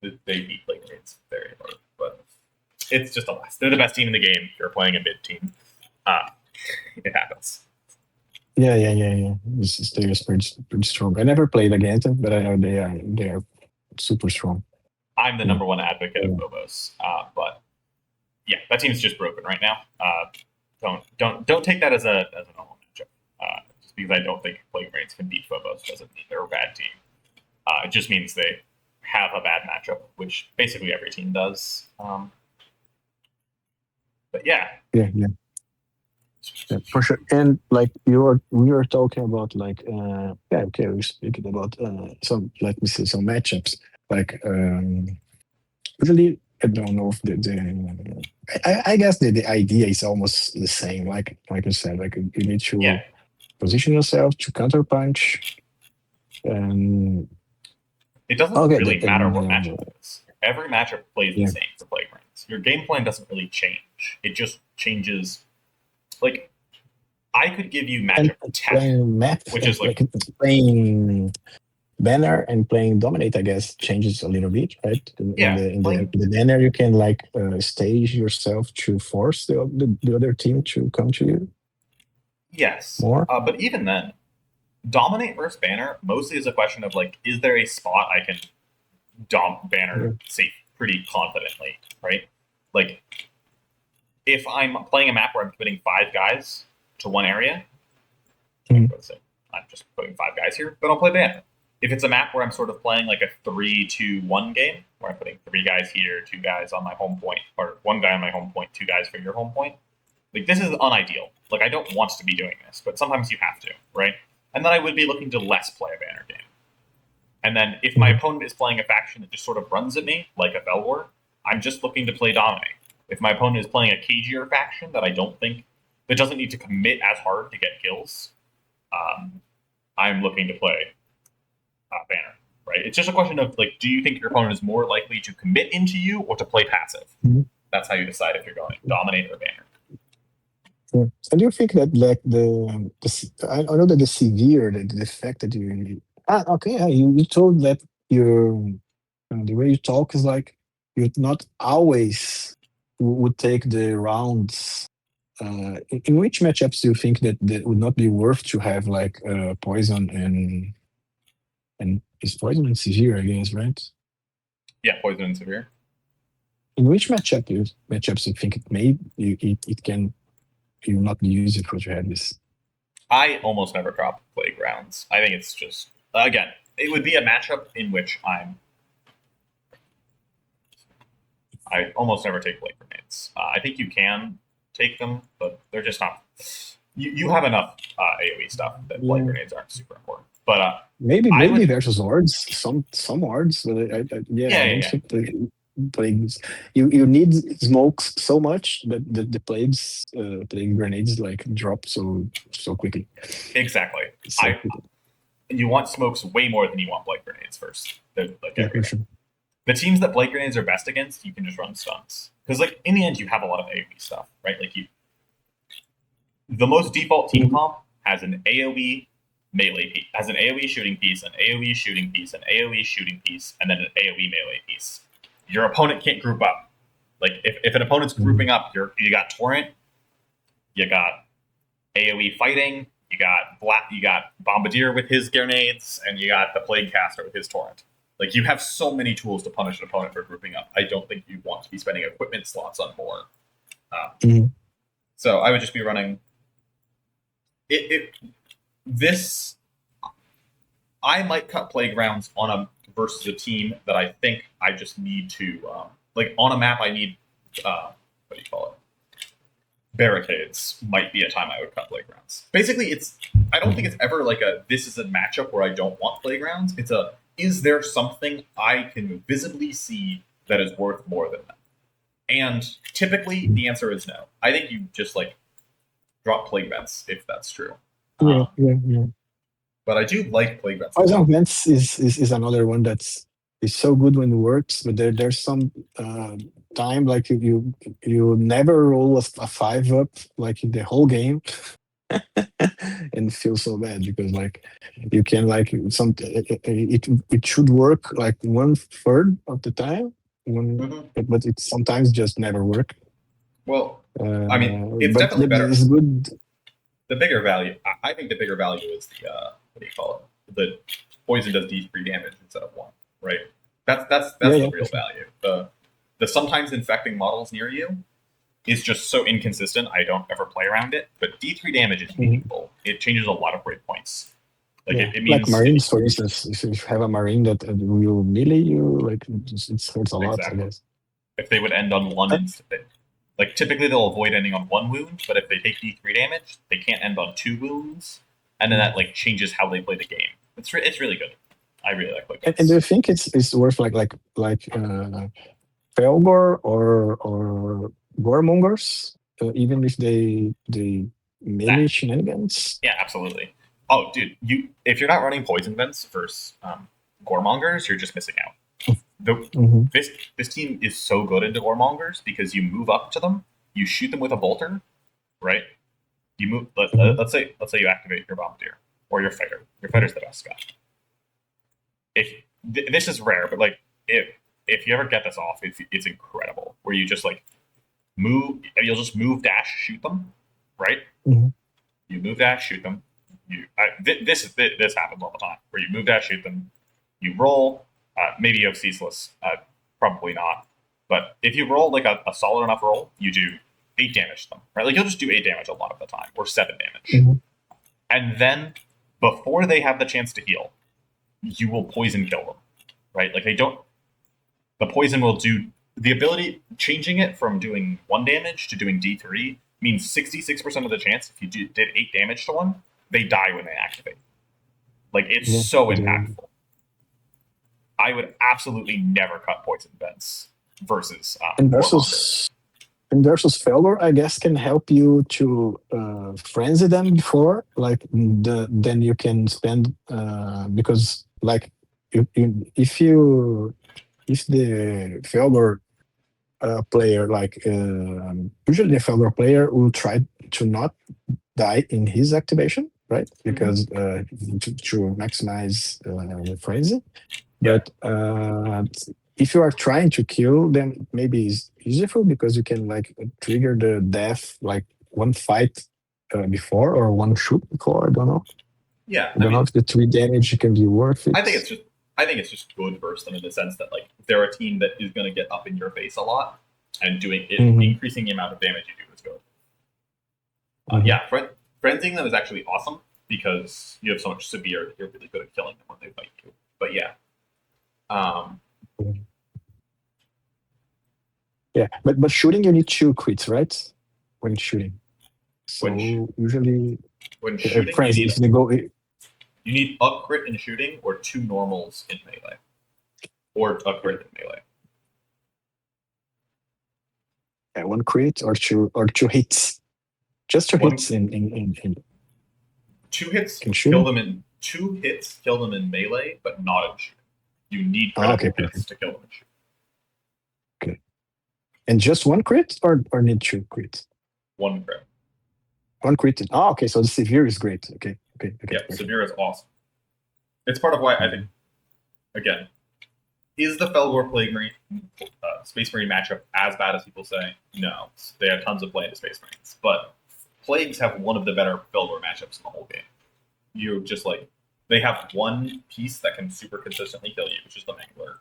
they beat Blake Grades very hard. But it's just a loss. They're the best team in the game. You're playing a mid team. It happens. Yeah. They're pretty strong. I never played against them, but I know they are super strong. I'm the number one advocate Yeah. of Phobos, but yeah, that team's just broken right now. Don't take that as a normal matchup. Just because I don't think Blake Grades can beat Phobos doesn't mean they're a bad team. It just means they have a bad matchup, which basically every team does. But yeah, Yeah, for sure. And like we were talking about like okay, we're speaking about some, let me see, some matchups. Like usually I don't know if I guess the idea is almost the same. Like you said, like you need to yeah. position yourself to counter punch. And It doesn't okay, really matter what and, matchup it is. Every matchup plays yeah. the same for Playgrounds. Your game plan doesn't really change. It just changes. Like, I could give you And matchup tech, playing map, which is like playing banner and playing dominate, I guess, changes a little bit, right? Yeah, In playing- the banner, you can like stage yourself to force the other team to come to you yes. more. But even then, dominate versus banner mostly is a question of like, is there a spot I can banner safe pretty confidently, right? Like, if I'm playing a map where I'm committing 5 guys to one area, Mhm. I'm just putting 5 guys here, then I'll play banner. If it's a map where I'm sort of playing like a 3-2-1 game, where I'm putting 3 guys here, 2 guys on my home point, or 1 guy on my home point, 2 guys for your home point, like this is unideal. Like I don't want to be doing this, but sometimes you have to, right? And then I would be looking to less play a banner game. And then if my opponent is playing a faction that just sort of runs at me, like a Felwar, I'm just looking to play dominate. If my opponent is playing a cagier faction that I don't think that doesn't need to commit as hard to get kills, I'm looking to play banner. Right? It's just a question of like, do you think your opponent is more likely to commit into you or to play passive? Mhm. That's how you decide if you're going dominate or banner. Yeah. And do you think that like I know that the severe, the fact that you okay, yeah, you told that your the way you talk is like you're not always would take the rounds. In which matchups do you think that would not be worth to have like poison and is poison and severe, I guess, right? Yeah, poison and severe. In which matchups you think it can you not use it for to have this? I almost never drop playgrounds. I think it's just again, it would be a matchup in which I almost never take blade grenades. I think you can take them, but they're just not. You have enough AOE stuff that blade Yeah. grenades aren't super important. But Maybe I would- versus wards, some wards. But Yeah, I don't yeah. think plagues. You need smokes so much that the plague grenades like drop so quickly. Exactly. So quickly. You want smokes way more than you want blade grenades first. Like Yeah, for sure. the teams that blade grenades are best against, you can just run stuns because like in the end you have a lot of AOE stuff, right? Like the most default team comp has an AOE melee piece, has an AOE shooting piece, an AOE shooting piece, an AOE shooting piece, and then an AOE melee piece. Your opponent can't group up. Like if an opponent's grouping up, you got Torrent, you got AoE fighting, you got Bombardier with his grenades, and you got the Plague Caster with his Torrent. Like you have so many tools to punish an opponent for grouping up. I don't think you want to be spending equipment slots on more. So I would just be running this. I might cut Playgrounds on a versus a team that I think I just need to like on a map. I need what do you call it? Barricades might be a time I would cut Playgrounds. Basically, I don't think it's ever like this is a matchup where I don't want Playgrounds. It's is there something I can visibly see that is worth more than that? And typically the answer is no. I think you just like drop Plague Vents if that's true. Yeah. But I do like Plague Vents. Poison Vents is another one that's so good when it works, but there's some time like you never roll a 5-up like in the whole game and feel so bad because like you can like it should work like 1/3 of the time but it sometimes just never work. Well, I mean, it's definitely better. It's good. The bigger value, I think the bigger value is the what do you call it? The poison does D3 damage instead of 1, right? That's the real value. The sometimes infecting models near you is just so inconsistent. I don't ever play around it. But D3 damage is meaningful. It changes a lot of breakpoints. Like it means like Marines, for instance. If you have a Marine that will melee you, like it hurts a lot. I guess. If they would end on 1 instant, like typically they'll avoid ending on 1 wound, but if they take D3 damage, they can't end on 2 wounds, and then that like changes how they play the game. It's really good. I really like it. And do you think it's worth like Felgor or Goremongers, even if they melee shenanigans? Yeah, absolutely. Oh, dude, if you're not running Poison Vents versus Goremongers, you're just missing out. This team is so good into Goremongers because you move up to them, you shoot them with a bolter, right? You move. Let's say you activate your Bombardier or your fighter. Your fighter's the best guy. This is rare, but like if you ever get this off, it's incredible. Where you just like move, you'll just move dash shoot them, right? You move dash shoot them. This happens all the time. Where you move dash shoot them, you roll. Maybe you have ceaseless, probably not. But if you roll like a solid enough roll, you do 8 damage to them, right? Like you'll just do 8 damage a lot of the time, or 7 damage. And then before they have the chance to heal, you will poison kill them, right? Like the poison will do the ability changing it from doing 1 damage to doing D3 means 66% of the chance if you did 8 damage to one, they die when they activate. Like it's so impactful. I would absolutely never cut Poison Vents versus versus Felgor, I guess, can help you to frenzy them before, like then you can spend because like if the Felgor player like usually the Felgor player will try to not die in his activation, right? Because to maximize the frenzy. But if you are trying to kill them, maybe it's useful because you can like trigger the death like 1 fight before or 1 shoot before. I don't know. Yeah, I don't know if the 3 damage can be worth it. I think it's just good versus them in the sense that like they're a team that is going to get up in your face a lot, and doing it, increasing the amount of damage you do is good. Yeah, frenzying them is actually awesome because you have so much severe. You're really good at killing them when they fight you. But yeah. Yeah, but shooting you need 2 crits, right? When shooting. So usually when shooting, you need a crit in shooting or 2 normals in melee, or a crit in melee. Yeah, 1 crit or 2 hits. Just 2 hits in 2 hits kill them in 2 hits kill them in melee, but not in shooting. You need critical hits to kill them in shooting. Okay. And just 1 crit or need 2 crits? 1 crit. 1 crit. Okay. So the severe is great. Okay. Yeah, severe is awesome. It's part of why I think, again, Is the Felgor Plague Marine Space Marine matchup as bad as people say? No, they have tons of play into Space Marines, but Plagues have one of the better Felgor matchups in the whole game. You just like they have one piece that can super consistently kill you, which is the Mangler.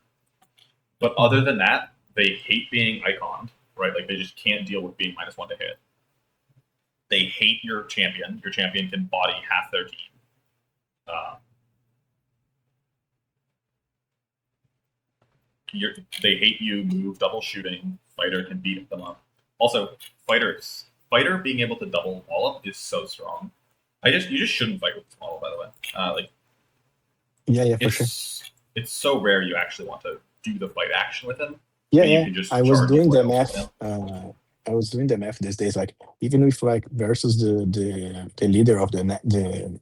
But other than that, they hate being iconed, right? Like they just can't deal with being -1 to hit. They hate your champion. Your champion can body half their team. They hate you, move, double shooting. Fighter can beat them up. Also, fighter being able to double wallop is so strong. You just shouldn't fight with this model, by the way. Yeah, for sure. It's so rare you actually want to do the fight action with him. Yeah. I was doing the math. I was doing the math these days. Like even if like versus the leader of the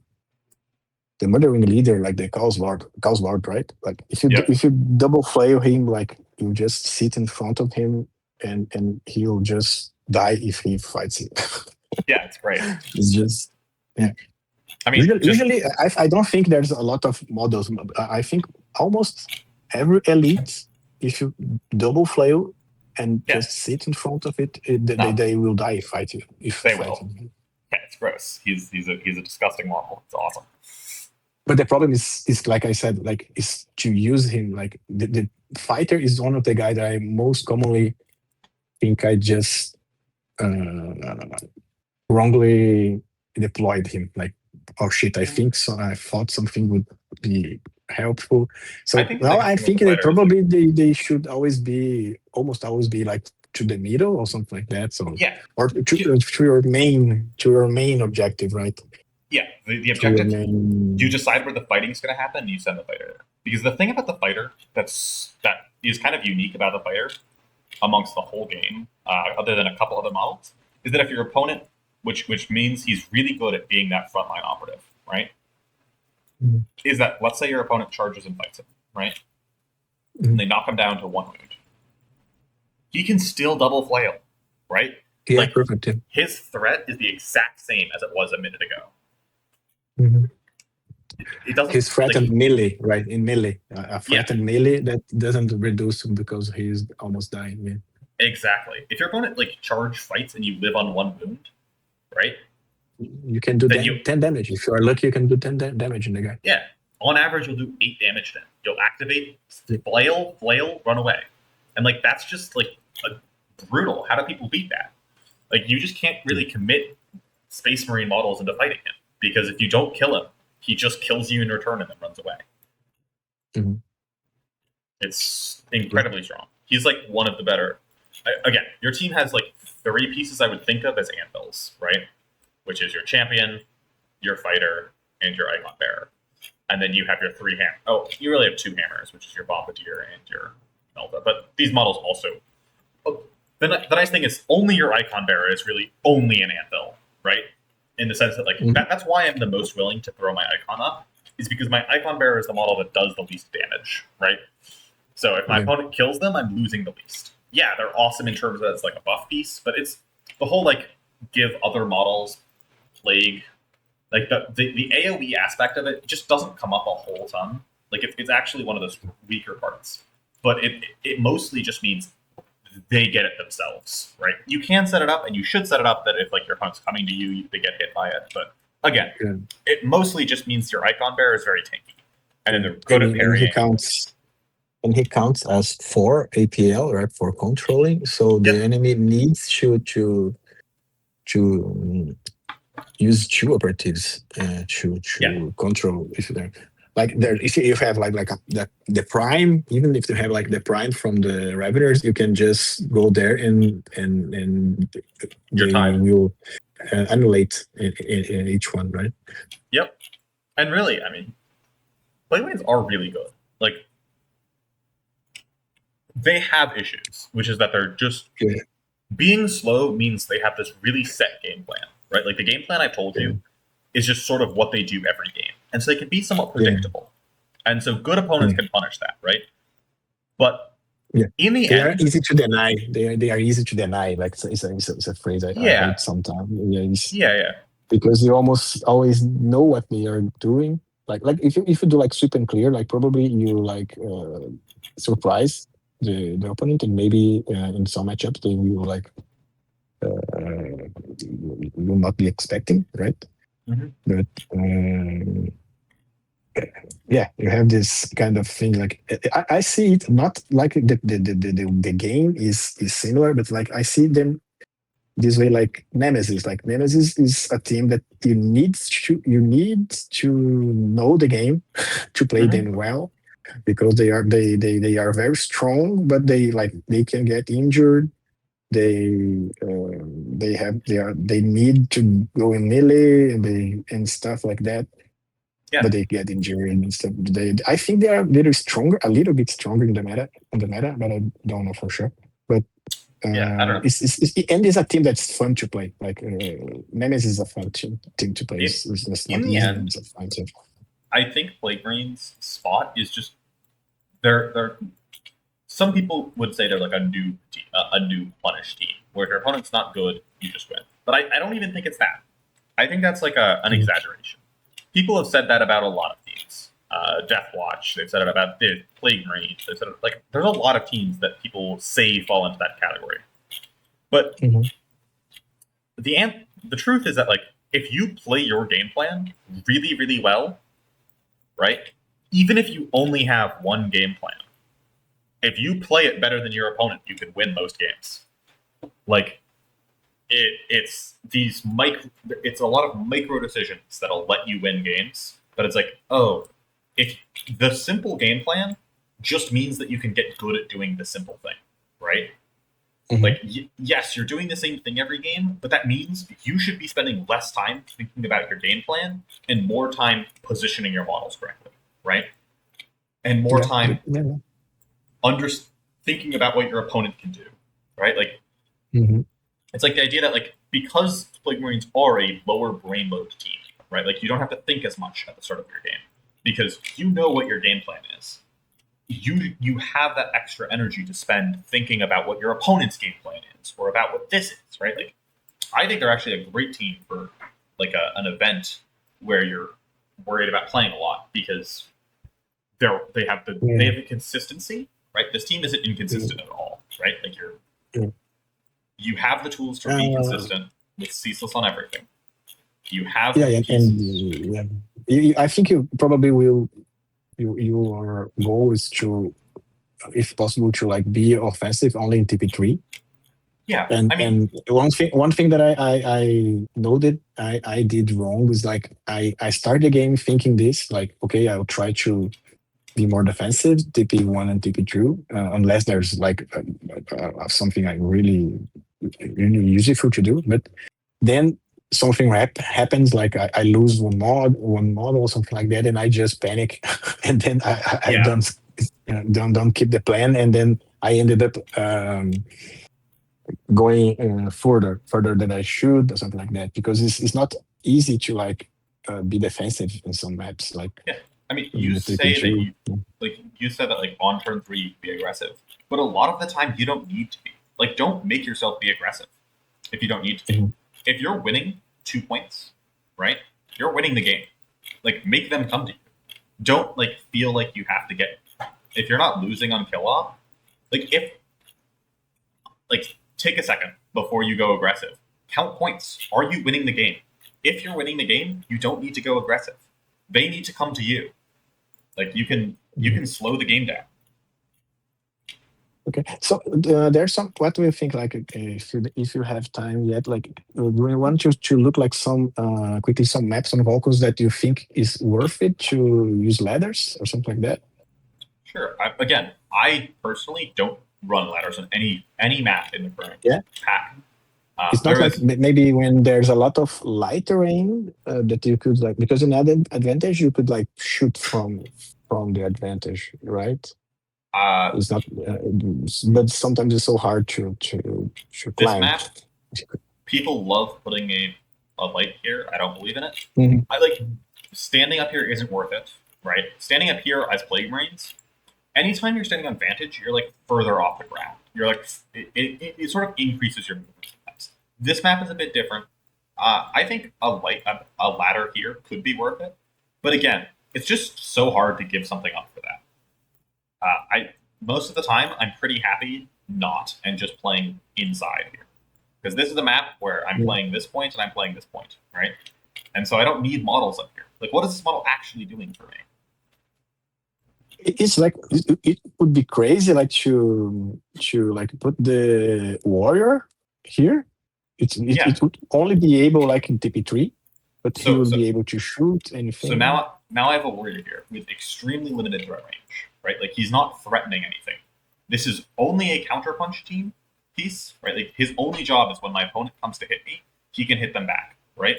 murdering leader, like the Chaos Lord, right? Like if you double flail him, like you just sit in front of him and he'll just die if he fights you. Yeah, it's great. It's just I mean, usually I don't think there's a lot of models. I think almost every elite, if you double flail and just sit in front of it, they will die if fight you. They will. Yeah, it's gross. He's a disgusting model. It's awesome. But the problem is like I said, like is to use him. Like the fighter is one of the guys that I most commonly think I just wrongly deployed him. Like, oh shit, I thought something would be helpful. So I think that probably they should almost always be like to the middle or something like that. So or to your main objective, right? Yeah, the objective. You decide where the fighting is going to happen, and you send the fighter there. Because the thing about the fighter that is kind of unique about the fighter amongst the whole game, other than a couple other models, is that if your opponent, which means he's really good at being that frontline operative, right? Mm-hmm. Is that let's say your opponent charges and fights him, right? Mm-hmm. And they knock him down to 1 wound. He can still double flail, right? Yeah, like, perfect. Yeah. His threat is the exact same as it was a minute ago. Mm-hmm. It doesn't. He's threatened melee, right? In melee, a threatened melee that doesn't reduce him because he's almost dying. Yeah. Exactly. If your opponent like charge fights and you live on 1 wound, right? You can do 10 damage. If you are lucky, you can do 10 damage in the guy. Yeah. On average, you'll do 8 damage then. You'll activate, flail, run away. And like that's just like brutal. How do people beat that? Like you just can't really commit Space Marine models into fighting him. Because if you don't kill him, he just kills you in return and then runs away. Mm-hmm. It's incredibly strong. He's like one of the better. Again, your team has like 3 pieces I would think of as anvils, right? Which is your champion, your fighter, and your icon bearer. And then you have your 3 hammers. Oh, you really have 2 hammers, which is your bombardier and your Melta. But these models also. The nice thing is only your icon bearer is really only an anvil, right? In the sense that like that's why I'm the most willing to throw my icon up, is because my icon bearer is the model that does the least damage, right? So if my opponent kills them, I'm losing the least. Yeah, they're awesome in terms of it's like a buff piece, but it's the whole like give other models plague, like the AoE aspect of it just doesn't come up a whole ton. Like it's actually one of those weaker parts, but it mostly just means they get it themselves, right? You can set it up, and you should set it up that if like your opponent's coming to you, they get hit by it. But again, it mostly just means your icon bearer is very tanky, and then they're good at parrying. He counts as 4 APL, right, for controlling. So the enemy needs to use 2 operatives to control if they're. Like there, if you have like the prime, even if you have like the prime from the Reveners, you can just go there and your time will annulate in each one, right? Yep. And really, I mean, Plaguemarines are really good. Like they have issues, which is that they're just being slow means they have this really set game plan, right? Like the game plan I've told you is just sort of what they do every game. And so they can be somewhat predictable. And so good opponents can punish that, right? But in the end... They are easy to deny. They are easy to deny. Like it's a phrase I heard sometimes. Yeah. Because you almost always know what they are doing. Like if you do like sweep and clear, like probably you like surprise the opponent, and maybe in some matchups they will like will not be expecting, right? Mhm. But yeah, you have this kind of thing. Like I see it not like the game is similar, but like I see them this way, like Nemesis. Like Nemesis is a team that you need to know the game to play Mhm. them well, because they are very strong, but they can get injured. They need to go in melee and stuff like that, Yeah, but they get injured and stuff. I think they are a little bit stronger in the meta, but I don't know for sure. But yeah. I don't know. it's a team that's fun to play. Like Nemesis is a fun team to play. It It's in not the easy, but end, it's a fun team. I think Plague spot is just they're some people would say they're like a new team, a new punish team, where if your opponent's not good, you just win. But I don't even think it's that. I think that's like an Mhm. exaggeration. People have said that about a lot of teams. Death Watch, they've said it about the Plague Range. They've said it, like there's a lot of teams that people say fall into that category. But Mhm. the truth is that like if you play your game plan really really well, right? Even if you only have one game plan, if you play it better than your opponent, you can win most games. Like it's a lot of micro decisions that'll let you win games. But it's like, oh, if the simple game plan just means that you can get good at doing the simple thing, right? Mhm. Like, yes, you're doing the same thing every game, but that means you should be spending less time thinking about your game plan and more time positioning your models correctly, right? And more Yeah, time yeah. under thinking about what your opponent can do, right? Like, Mhm. it's like the idea that like because Plague Marines are a lower brain load team, right? Like you don't have to think as much at the start of your game because you know what your game plan is. You have that extra energy to spend thinking about what your opponent's game plan is or about what this is, right? Like I think they're actually a great team for like an event where you're worried about playing a lot because they Yeah. have the consistency, right? This team isn't inconsistent at all, right? Like Yeah. you have the tools to be Uh, consistent with ceaseless on everything. You have yeah, the and pieces. yeah. I think you probably will. Your goal is to, if possible, to like be offensive only in TP3. Yeah, And I mean, and one thing that I noted I did wrong is like I started the game thinking this, like, okay, I'll try to be more defensive, TP1 and TP2, unless there's like something I really useful to do. But then something happens, like I lose one model or something like that, and I just panic, and then I yeah, don't keep the plan, and then I ended up going further than I should, or something like that, because it's not easy to like be defensive in some maps, like yeah. I mean, in you the say that TP2. you said that like on turn three you be aggressive, but a lot of the time you don't need to be. Like, don't make yourself be aggressive if you don't need to be. Mhm. If you're winning 2 points, right? You're winning the game. Like, make them come to you. Don't like feel like you have to get. If you're not losing on kill off, if like take a second before you go aggressive. Count points. Are you winning the game? If you're winning the game, you don't need to go aggressive. They need to come to you. Like you Mhm. can slow the game down. Okay, so there's some. What do you think? Like, if you have time yet, like, do you want to look like some quickly some maps on Volcos that you think is worth it to use ladders or something like that? Sure. Again, I personally don't run ladders on any map in the current Yeah, pack. it's not There like is maybe when there's a lot of light terrain that you could like, because another advantage you could like shoot from the advantage, right? uh, It's not, but sometimes it's so hard to this climb. map. People love putting a light here. I don't believe in it. Mhm. I like standing up here isn't worth it. Right? Standing up here as Plague Marines, anytime you're standing on vantage, you're like further off the ground. You're like it sort of increases your movement sometimes. This map is a bit different. I think a ladder here could be worth it, but again, it's just so hard to give something up for that. I most of the time, I'm pretty happy not and just playing inside here. Because this is a map where I'm Yeah. playing this point and I'm playing this point, right? And so I don't need models up here. Like, what is this model actually doing for me? It's like it would be crazy, like to like put the warrior here. Yeah. It would only be able like in TP3, but he So will so be able to shoot so anything. now I have a warrior here with extremely limited threat range, right? Like he's not threatening anything. This is only a counterpunch team piece, right? Like his only job is when my opponent comes to hit me, he can hit them back, right?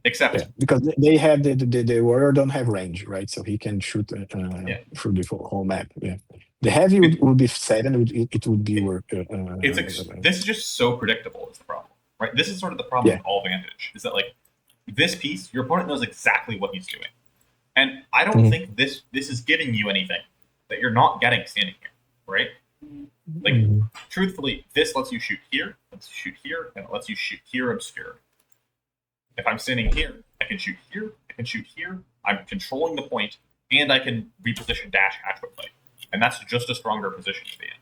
Except Yeah, because they have the warrior don't have range, right? So he can shoot Yeah. through the whole map. Yeah, the heavy would be 7. It would be work. This is just so predictable is the problem, right? This is sort of the problem Yeah. with all Vantage is that like this piece, your opponent knows exactly what he's doing, and I don't Mhm. think this is giving you anything that you're not getting standing here, right? Like Mhm. truthfully, this lets you shoot here, lets you shoot here, and it lets you shoot here obscure. If I'm standing here, I can shoot here, I can shoot here. I'm controlling the point, and I can reposition dash hatch quickly, and that's just a stronger position to be in.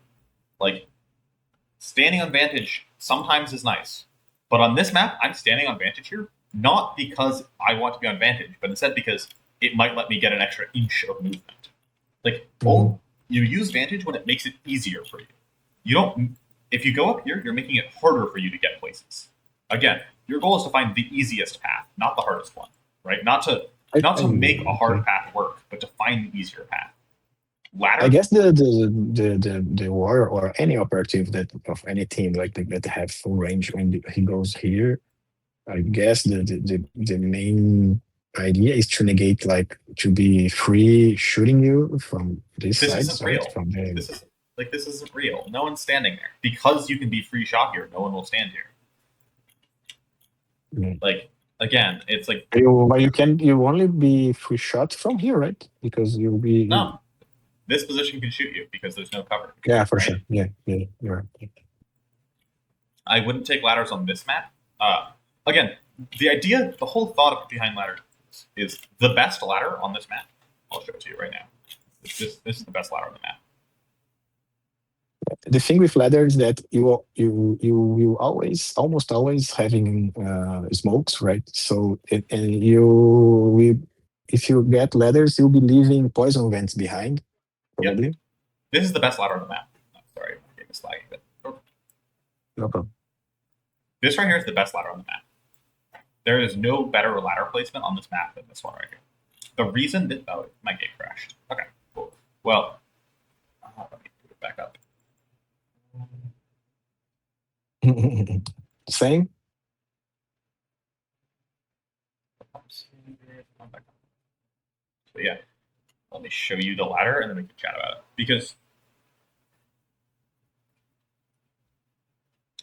Like standing on Vantage sometimes is nice, but on this map, I'm standing on Vantage here not because I want to be on Vantage, but instead because it might let me get an extra inch of movement. Like, Mhm. you use Vantage when it makes it easier for you. You don't. If you go up here, you're making it harder for you to get places. Again, your goal is to find the easiest path, not the hardest one, right? Not to make a hard path work, but to find the easier path. Ladder. I guess the warrior or any operative that of any team like that have full range when he goes here. I guess the main idea is to negate, like to be free shooting you from this This side, isn't right? real. From the This isn't real. No one's standing there because you can be free shot here. No one will stand here. Yeah. Like again, it's like you only be free shot from here, right? Because you'll be no. This position can shoot you because there's no cover. Yeah, for right? sure. Yeah, you're right. I wouldn't take ladders on this map. Again, the idea, the whole thought behind ladders is the best ladder on this map. I'll show it to you right now. This is the best ladder on the map. The thing with ladder is that you will almost always having smokes, right? So and you will, if you get ladders, you'll be leaving poison vents behind, probably. Yep. This is the best ladder on the map. Sorry, my game is lagging a bit. No problem. This right here is the best ladder on the map. There is no better ladder placement on this map than this one right here. The reason that my game crashed. Okay, cool. Well, let me put it back up. Same. So yeah, let me show you the ladder and then we can chat about it. Because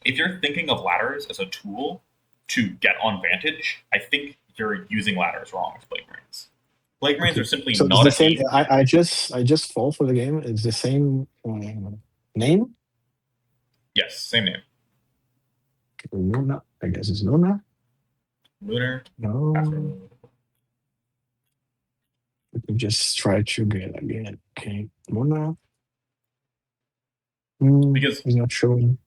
if you're thinking of ladders as a tool to get on Vantage, I think you're using ladders wrong as Plague Marines. Plague Marines are simply So not it's the a same. team. I just fall for the game. It's the same name. Yes, same name. Luna. I guess it's Luna. Lunar. No. Password. Let me just try to get again. Okay, Luna. Because it's not showing.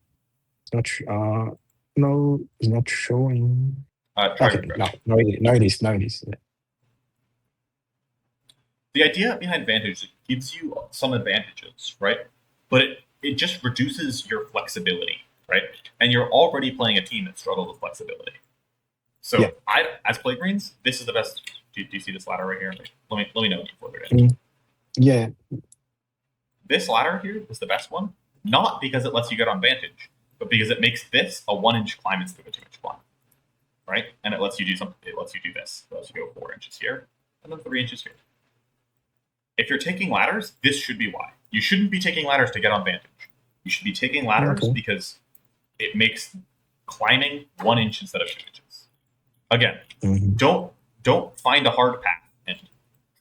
It's not. No, it's not showing. try Okay, refresh. no, it is. Yeah. The idea behind Vantage gives you some advantages, right? But it just reduces your flexibility, right? And you're already playing a team that struggles with flexibility. So Yeah. as Plague Marines, this is the best. Do you see this ladder right here? Let me know when you flip it in. Yeah. This ladder here is the best one, not because it lets you get on Vantage, but because it makes this a 1-inch climb instead of a 2-inch climb, right? And it lets you do something. It lets you do this. It lets you go 4 inches here and then 3 inches here. If you're taking ladders, this should be why. You shouldn't be taking ladders to get on Vantage. You should be taking ladders because it makes climbing 1 inch instead of 2 inches. Again, don't find a hard path and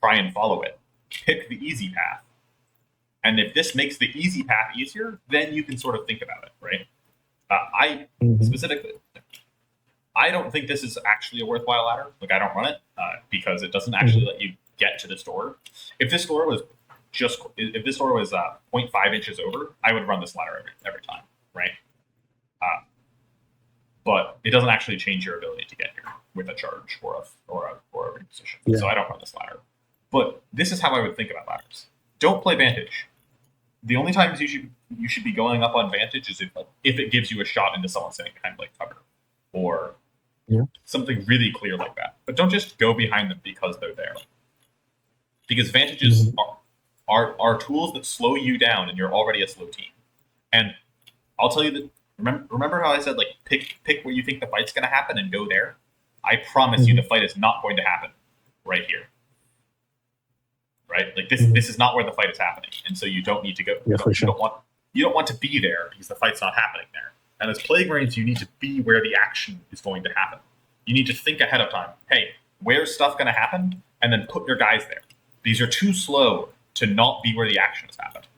try and follow it. Pick the easy path. And if this makes the easy path easier, then you can sort of think about it, right? Specifically, I don't think this is actually a worthwhile ladder. Like I don't run it because it doesn't actually let you get to this door. If this door was if this door was 0.5 inches over, I would run this ladder every time, right? But it doesn't actually change your ability to get here with a charge or a reposition. Yeah. So I don't run this ladder. But this is how I would think about ladders. Don't play Vantage. The only times you should be going up on Vantage is if it gives you a shot into someone sitting behind like cover or something really clear like that. But don't just go behind them because they're there. Because Vantages are tools that slow you down, and you're already a slow team. And I'll tell you that. Remember how I said like pick where you think the fight's going to happen and go there? I promise you the fight is not going to happen right here. Right? Like this is not where the fight is happening, and so you don't need to go. Yeah, for sure. You don't want to be there because the fight's not happening there. And as Plague Marines, you need to be where the action is going to happen. You need to think ahead of time. Hey, where's stuff going to happen? And then put your guys there. These are too slow to not be where the action is happening.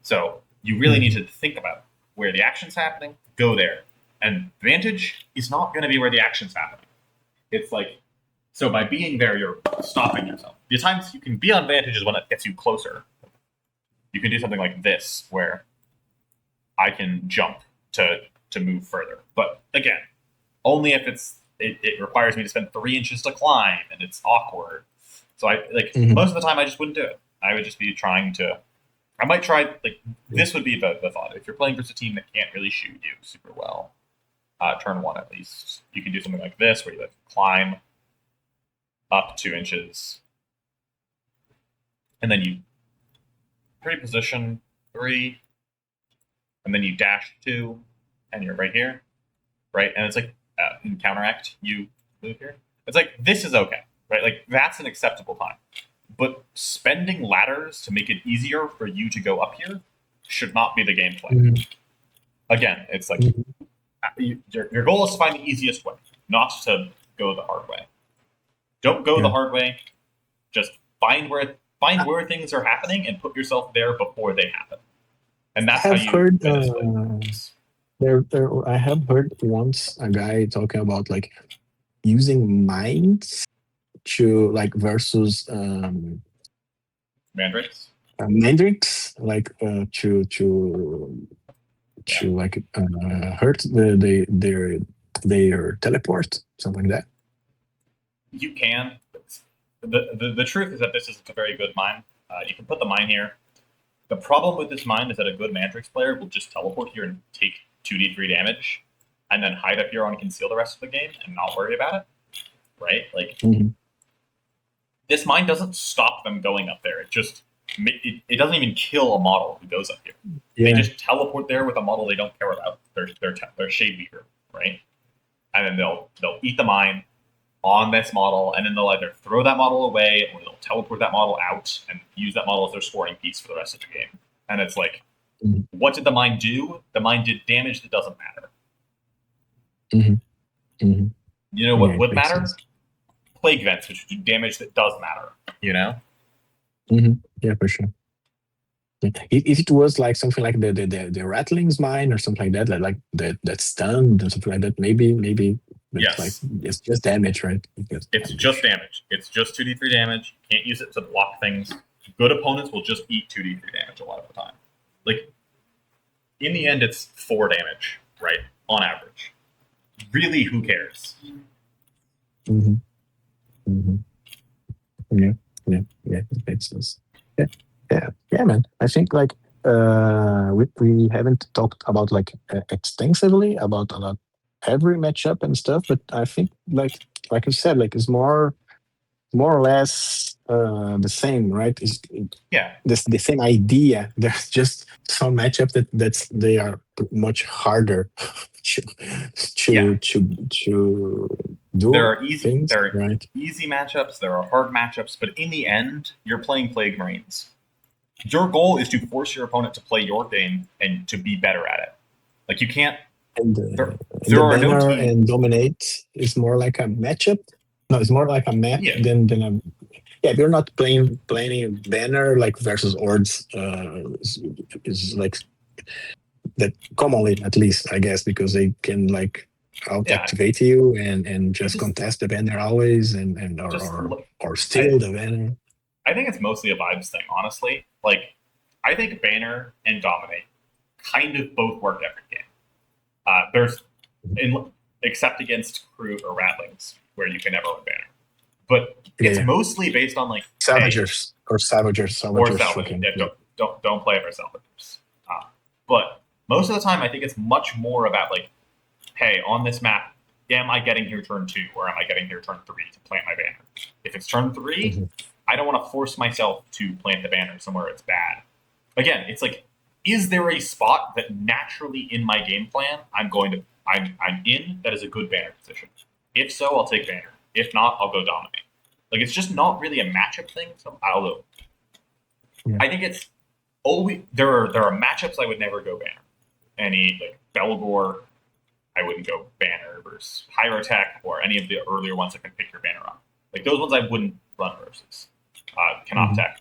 So you really need to think about where the action's happening, go there. And Vantage is not going to be where the action's happening. It's like, so by being there, you're stopping yourself. The times you can be on Vantage is when it gets you closer. You can do something like this, where I can jump to move further. But again, only if it requires me to spend 3 inches to climb, and it's awkward. So most of the time I just wouldn't do it. I would just be trying to. I might try, this would be the thought. If you're playing versus a team that can't really shoot you super well, turn 1 at least, you can do something like this, where you climb up 2 inches, and then you pre-position 3, and then you dash 2, and you're right here, right? And it's in counteract, you move here. It's this is okay, right? That's an acceptable time. But spending ladders to make it easier for you to go up here should not be the gameplay. Again, it's your goal is to find the easiest way, not to go the hard way. Don't go the hard way. Just find where things are happening and put yourself there before they happen. And that's how you heard, win. I have heard once a guy talking about using mines to Mandrakes? versus mandrakes, hurt their teleport, something like that. You can. The truth is that this isn't a very good mine. You can put the mine here. The problem with this mine is that a good Mantrix player will just teleport here and take 2d3 damage, and then hide up here on conceal the rest of the game and not worry about it. Right? This mine doesn't stop them going up there. It just it doesn't even kill a model who goes up here. Yeah. They just teleport there with a model they don't care about. Their Shade Weaver, right? And then they'll eat the mine on this model, and then they'll either throw that model away or they'll teleport that model out and use that model as their scoring piece for the rest of the game. And it's what did the mine do? The mine did damage that doesn't matter. You know what would matter? Sense. Plague vents, which do damage that does matter. You know? Yeah, for sure. If it was something like the Rattling's mine or something like that, that stunned or something like that, maybe. Yes. It's just damage, right? It's just damage. It's just 2d3 damage. You can't use it to block things. Good opponents will just eat 2d3 damage a lot of the time. In the end, it's 4 damage, right? On average. Really, who cares? Yeah, it makes sense. Yeah, man. I think we haven't talked about extensively about every matchup and stuff, but I think like you said, it's more or less the same, right? The same idea. There's just some matchups they are much harder to do. There are easy things, right? Easy matchups, there are hard matchups, but in the end, you're playing Plague Marines. Your goal is to force your opponent to play your game and to be better at it. You can't. And there are no teams. And dominate is more like a matchup. No, it's more like a map than a. Yeah, we're not playing banner versus Ords. Is that commonly, at least, I guess, because they can out-activate you and just contest the banner always or steal the banner. I think it's mostly a vibes thing, honestly. like I think Banner and Dominate kind of both work every game. There's except against Crew or Rattlings, where you can never run Banner. But it's mostly based on like Salvagers or Salvagers shooting. Yeah, don't play for Salvagers. But most of the time, I think it's much more about like, hey, on this map, am I getting here turn 2 or am I getting here turn 3 to plant my banner? If it's turn 3, I don't want to force myself to plant the banner somewhere it's bad. Again, it's like, is there a spot that naturally in my game plan I'm in that is a good banner position? If so, I'll take banner. If not, I'll go dominate. Like, it's just not really a matchup thing. So although I think it's always there are matchups I would never go banner. Any like Belgor, I wouldn't go banner versus Hyrotech or any of the earlier ones that can pick your banner up. Like those ones I wouldn't run versus Canoptech.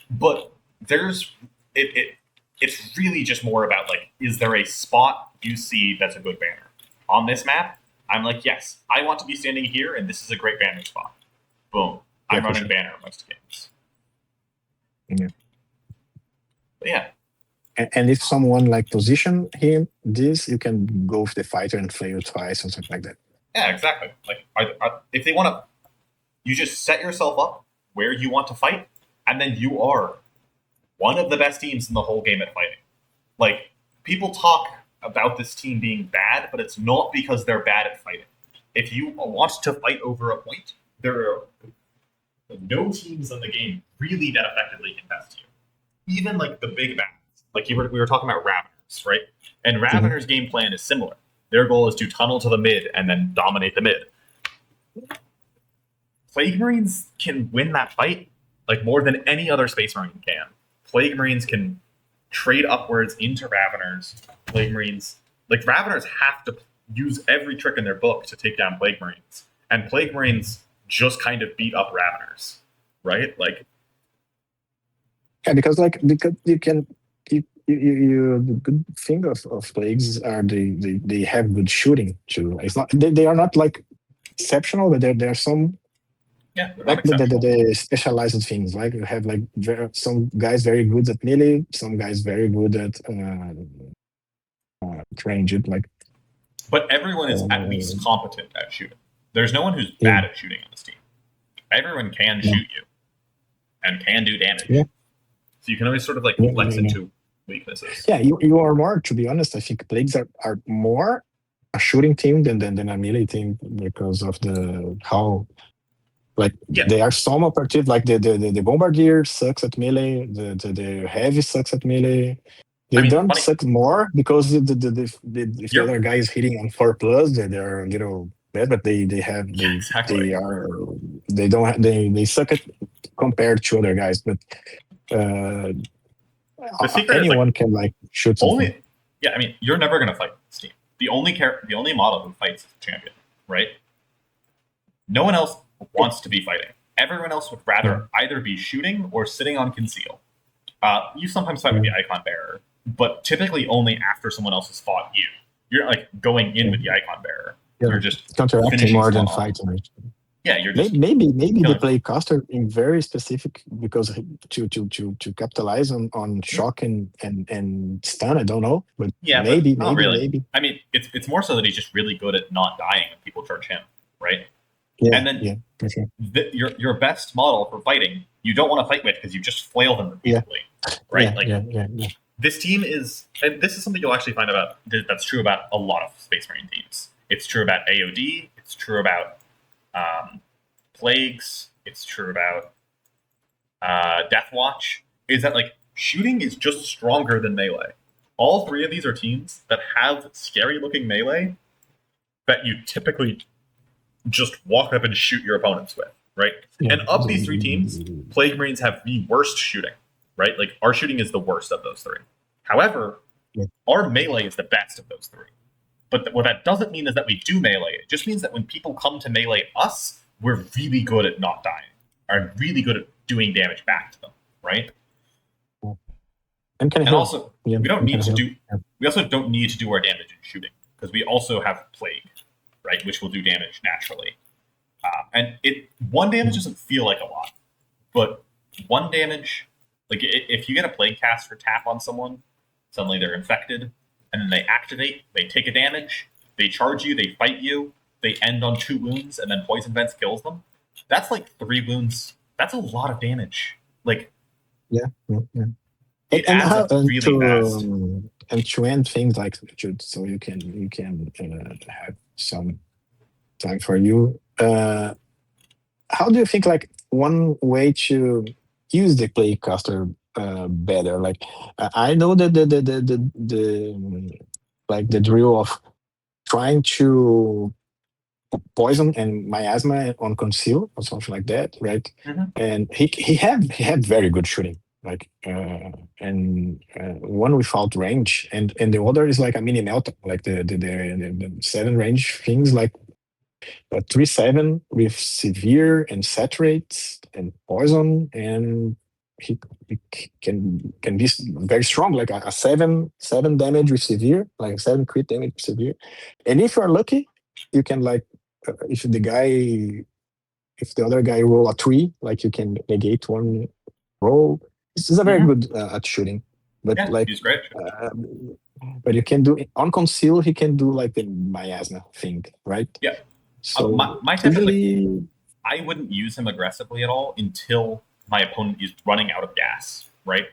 But there's it's really just more about like, is there a spot you see that's a good banner? On this map, I'm like, yes, I want to be standing here and this is a great banner spot. Boom. I'm running banner most games. Yeah. But yeah. And if someone like position him this, you can go with the fighter and flail twice or something like that. Yeah, exactly. Like if they want to, you just set yourself up where you want to fight, and then you are one of the best teams in the whole game at fighting. Like, people talk about this team being bad, but it's not because they're bad at fighting. If you want to fight over a point, there are no teams in the game really that effectively can test you. Even like the big battles. Like we were talking about Raveners, right? And Raveners' game plan is similar. Their goal is to tunnel to the mid and then dominate the mid. Plague Marines can win that fight like more than any other Space Marine can. Plague Marines can trade upwards into Raveners. Plague Marines, like Raveners have to use every trick in their book to take down Plague Marines. And Plague Marines just kind of beat up Raveners, right? Like, yeah, because you can the good thing of plagues are they have good shooting too. It's not they are not like exceptional, but there are some like the specialized things. Like you have like some guys very good at melee, some guys very good at ranged. Like, but everyone is at least competent at shooting. There's no one who's bad at shooting on this team. Everyone can shoot you and can do damage. Yeah. So you can always sort of like flex into weaknesses. Yeah, you are more, to be honest, I think plagues are more a shooting team than a melee team because of how they are some operative. Like the bombardier sucks at melee, the heavy sucks at melee. They don't suck more because if the other guy is hitting on 4+, they're a little bad, but they suck at compared to other guys. But the secret anyone is can like shoot something. I mean, you're never gonna fight this team. The only model who fights is the champion, right? No one else wants to be fighting. Everyone else would rather either be shooting or sitting on conceal. You sometimes fight with the icon bearer, but typically only after someone else has fought you. You're like going in with the icon bearer. You're just counteracting more than fighting. Yeah, you're just maybe they play caster in very specific because to capitalize on shock and stun. I don't know, but maybe. I mean, it's more so that he's just really good at not dying when people charge him, right? Yeah, and then for sure. Your best model for fighting, you don't want to fight with because you just flail them repeatedly, right? This team is, and this is something you'll actually find about that's true about a lot of Space Marine teams. It's true about AOD. It's true about plagues. It's true about Deathwatch. Is that like shooting is just stronger than melee. All three of these are teams that have scary looking melee that you typically just walk up and shoot your opponents with, right? Yeah. And of these three teams, Plague Marines have the worst shooting, right? Like our shooting is the worst of those three. However, our melee is the best of those three. But what that doesn't mean is that we do melee. It just means that when people come to melee us, we're really good at not dying. Are really good at doing damage back to them, right? And also, we don't need to do. We also don't need to do our damage in shooting because we also have plague, right, which will do damage naturally. And one damage doesn't feel like a lot, but one damage Like if you get a Plague Caster tap on someone, suddenly they're infected, and then they activate, they take a damage, they charge you, they fight you, they end on 2 wounds, and then Poison Vents kills them. That's like 3 wounds. That's a lot of damage. Like yeah. it And adds how up really fast. and to end things like so you can have some time for you. How do you think like one way to use the Playcaster better? Like I know that the like the drill of trying to poison and miasma on conceal or something like that, right? Mhm. And he had very good shooting, like and one without range, and the other is like a mini melt, like the 7 range things, like 3/7 with severe and saturates and poison, and he can be very strong, like a 7 damage with severe, like 7 crit damage with severe, and if you're lucky, you can like if the other guy roll a 3, like you can negate 1 roll. This is a very Mhm. good at shooting, but Yeah, like he's great. but you can do on conceal. He can do like the miasma thing, right? Yeah. So My tip is like usually, I wouldn't use him aggressively at all until my opponent is running out of gas, right?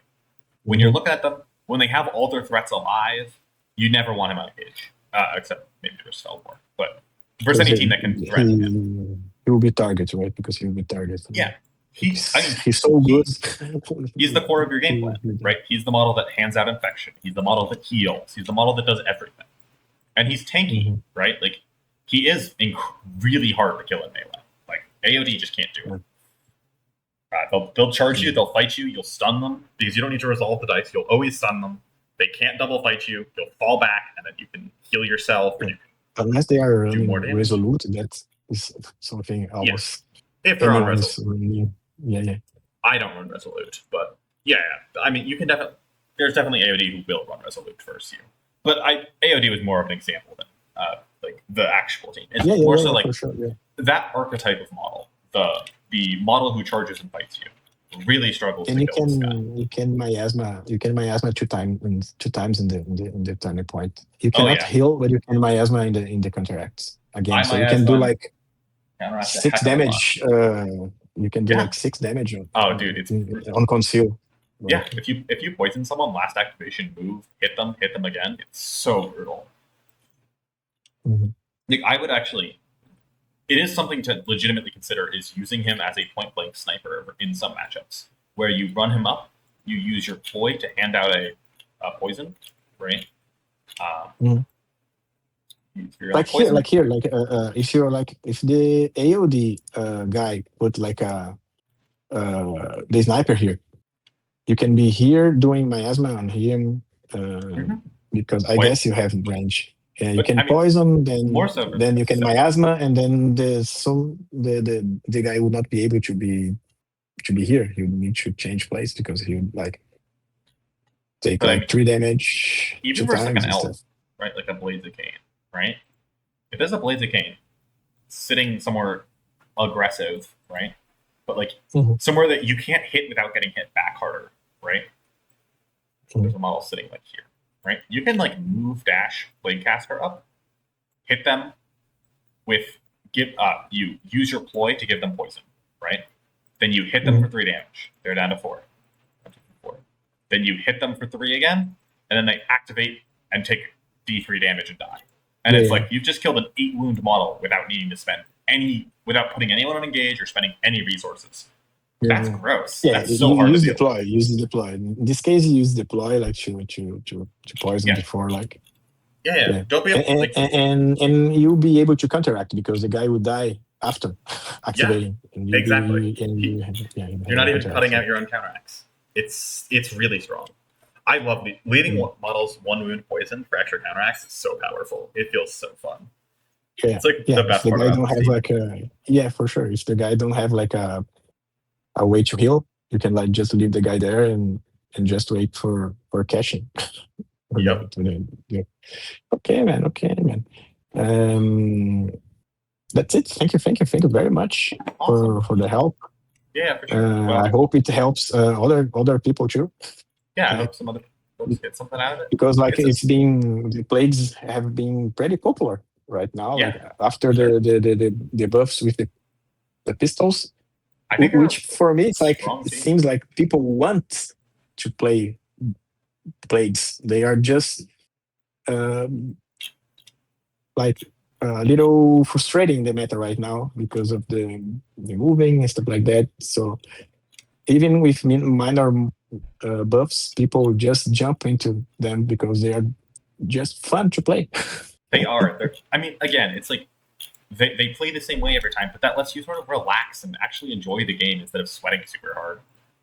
When you're looking at them, when they have all their threats alive, you never want him on cage, except maybe versus Feldmore. But versus any team that can threaten him. he will be target, right? Because he will be target. Yeah. He's so good. He's the core of your game plan, right? He's the model that hands out infection. He's the model that heals. He's the model that does everything. And he's tanky, Mhm. right? Like, he is really hard to kill in melee. Like, AoD just can't do it. They'll charge you, they'll fight you, you'll stun them, because you don't need to resolve the dice. You'll always stun them. They can't double fight you. You'll fall back, and then you can heal yourself. Or you can, Unless they are do running more damage. resolute, that is something almost if they're on anyone Resolute. is running. Yeah. I don't run Resolute, but yeah. I mean, you can definitely. There's definitely AoD who will run Resolute first you, but AoD was more of an example than like the actual team. It's more so like for sure. Yeah. that archetype of model, the model who charges and fights you, really struggles And to you kill this guy. you can miasma 2 times in the turning point. You cannot yeah. heal, but you can miasma in the counteracts again. I So you can do miasma like counteract the 6 heck out of a lot. damage. You can do Yeah. like 6 damage Oh, dude, it's on conceal. yeah. If you poison someone, last activation move, hit them again. It's so brutal. Mhm. Like I would actually, it is something to legitimately consider is using him as a point blank sniper in some matchups where you run him up, you use your ploy to hand out a poison, right? Mhm. Like here, if you're like if the AOD guy put like a the sniper here, you can be here doing miasma on him because I guess you have range. Yeah, you But, can I mean, poison, then more so you can so- miasma, and then the guy would not be able to be here. He would need to change place because he would like take But I like mean, 3 damage even 2 versus like times an and elf, stuff. right? Like a Blades of Cain, right? If there's a Blades of Cain sitting somewhere aggressive, right? But like Mhm. somewhere that you can't hit without getting hit back harder, right? There's a model sitting like here, right? You can like move dash Bladecaster up, hit them with you use your ploy to give them poison, right? Then you hit them for 3 damage. They're down to 4. Then you hit them for 3 again, and then they activate and take D3 damage and die. And it's like you've just killed an 8 wound model without needing to spend without putting anyone on engage or spending any resources. That's gross. Yeah, That's so hard to deal with. Use the deploy. In this case, you use deploy like to poison before like. Yeah. Don't be and you'll be able to counteract because the guy will die after activating. And exactly. You're not even cutting out your own counteracts. It's really strong. I love leading models 1 wound poison for extra counteracts is so powerful. It feels so fun. Yeah, it's like the best if the part guy about don't this have team. like a for sure. If the guy don't have like a way to heal, you can like just leave the guy there and just wait for caching. Yep. Okay, man. That's it. Thank you very much Awesome. for the help. Yeah, for sure. Well, I hope it helps other people too, yeah, I hope some other folks get something out of it. because like It's a- the plagues have been pretty popular right now. Yeah. Like after the buffs with the pistols, I think they're which for me it's like strong it team. seems like people want to play plagues. They are just um, like a little frustrating the meta right now because of the moving and stuff like that. So even with minor buffs, people just jump into them because they are just fun to play. they are. I mean, again, it's like they play the same way every time, but that lets you sort of relax and actually enjoy the game instead of sweating super hard.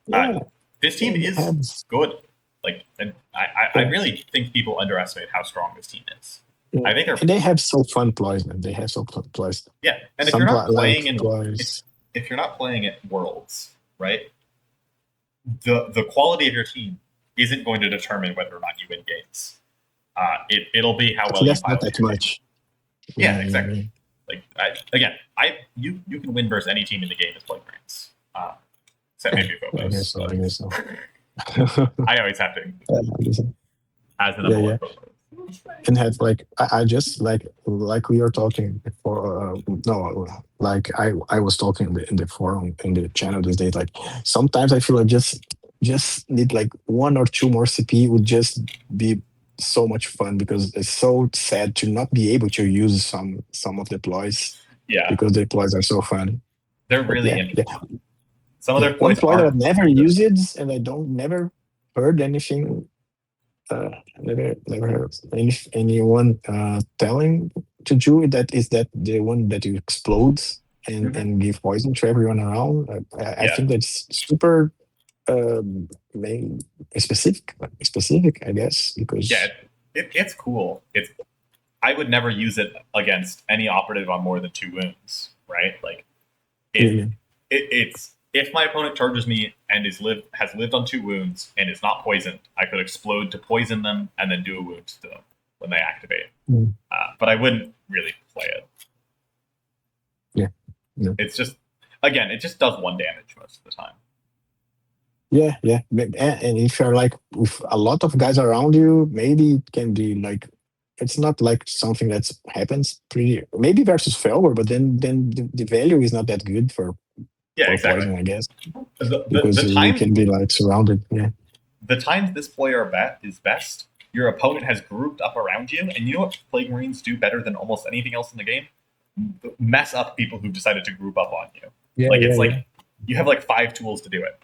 Yeah, This team is Habs. good. Like, and I really think people underestimate how strong this team is. Yeah. I think they're And they have so fun ploys, man. They have so fun ploys. yeah. And if Some you're not like playing in ploys. if you're not playing at Worlds, right? The quality of your team isn't going to determine whether or not you win games. It'll be how well you That's pilot not that your team. much. Yeah, exactly. Like you can win versus any team in the game as play ranks. Except maybe I Phobos. guess so. I but guess so. I always have to I guess so. as the number Yeah, one Phobos. And have like I just like we were talking before. No, like I was talking in the forum in the channel these days. Like sometimes I feel I just need like one or two more CP would just be so much fun because it's so sad to not be able to use some of the ploys Yeah, because the ploys are so fun. they're But really yeah, interesting. Some of yeah. their One plays ploy that are I've never used it and I don't never heard anything never heard anyone telling to do that is that the one that you explode and give poison to everyone around. I Yeah. think that's super main specific, I guess, because yeah. It's cool. I would never use it against any operative on more than 2 wounds, right? Like yeah, it's if my opponent charges me and has lived on 2 wounds and is not poisoned, I could explode to poison them and then do a wound to them when they activate. Mm. But I wouldn't really play it. Yeah. It's just again, it just does 1 damage most of the time. yeah. And if you're like with a lot of guys around you, maybe it can be like it's not like something that happens pretty maybe versus Felber, but then the value is not that good for Yeah, for exactly. poison, I guess. The Because you time can be like surrounded. Yeah. the times this player is best, your opponent has grouped up around you, and you know what Plague Marines do better than almost anything else in the game? Mess up people who decided to group up on you. You have like 5 tools to do it.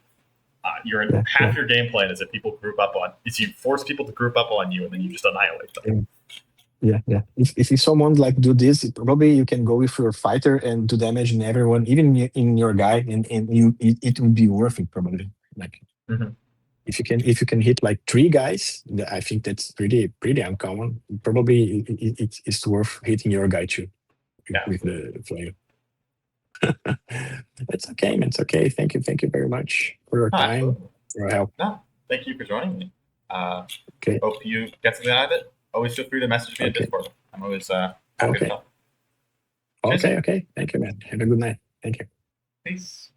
Half your game plan is if people group up on is you force people to group up on you and then you just annihilate them. Yeah. If someone like do this, probably you can go with your fighter and do damage in everyone, even in your guy, and it would be worth it probably. Like Mhm. if you can hit like 3 guys, I think that's pretty uncommon. Probably it's worth hitting your guy too with the flame. It's okay, man. It's okay. Thank you very much for your time, for your help. No, thank you for joining me. Okay. Hope you get something out of it. Always feel free to message me at Okay. Discord. I'm always happy to Okay. talk. Cheers. Okay. Thank you, man. Have a good night. Thank you. Peace.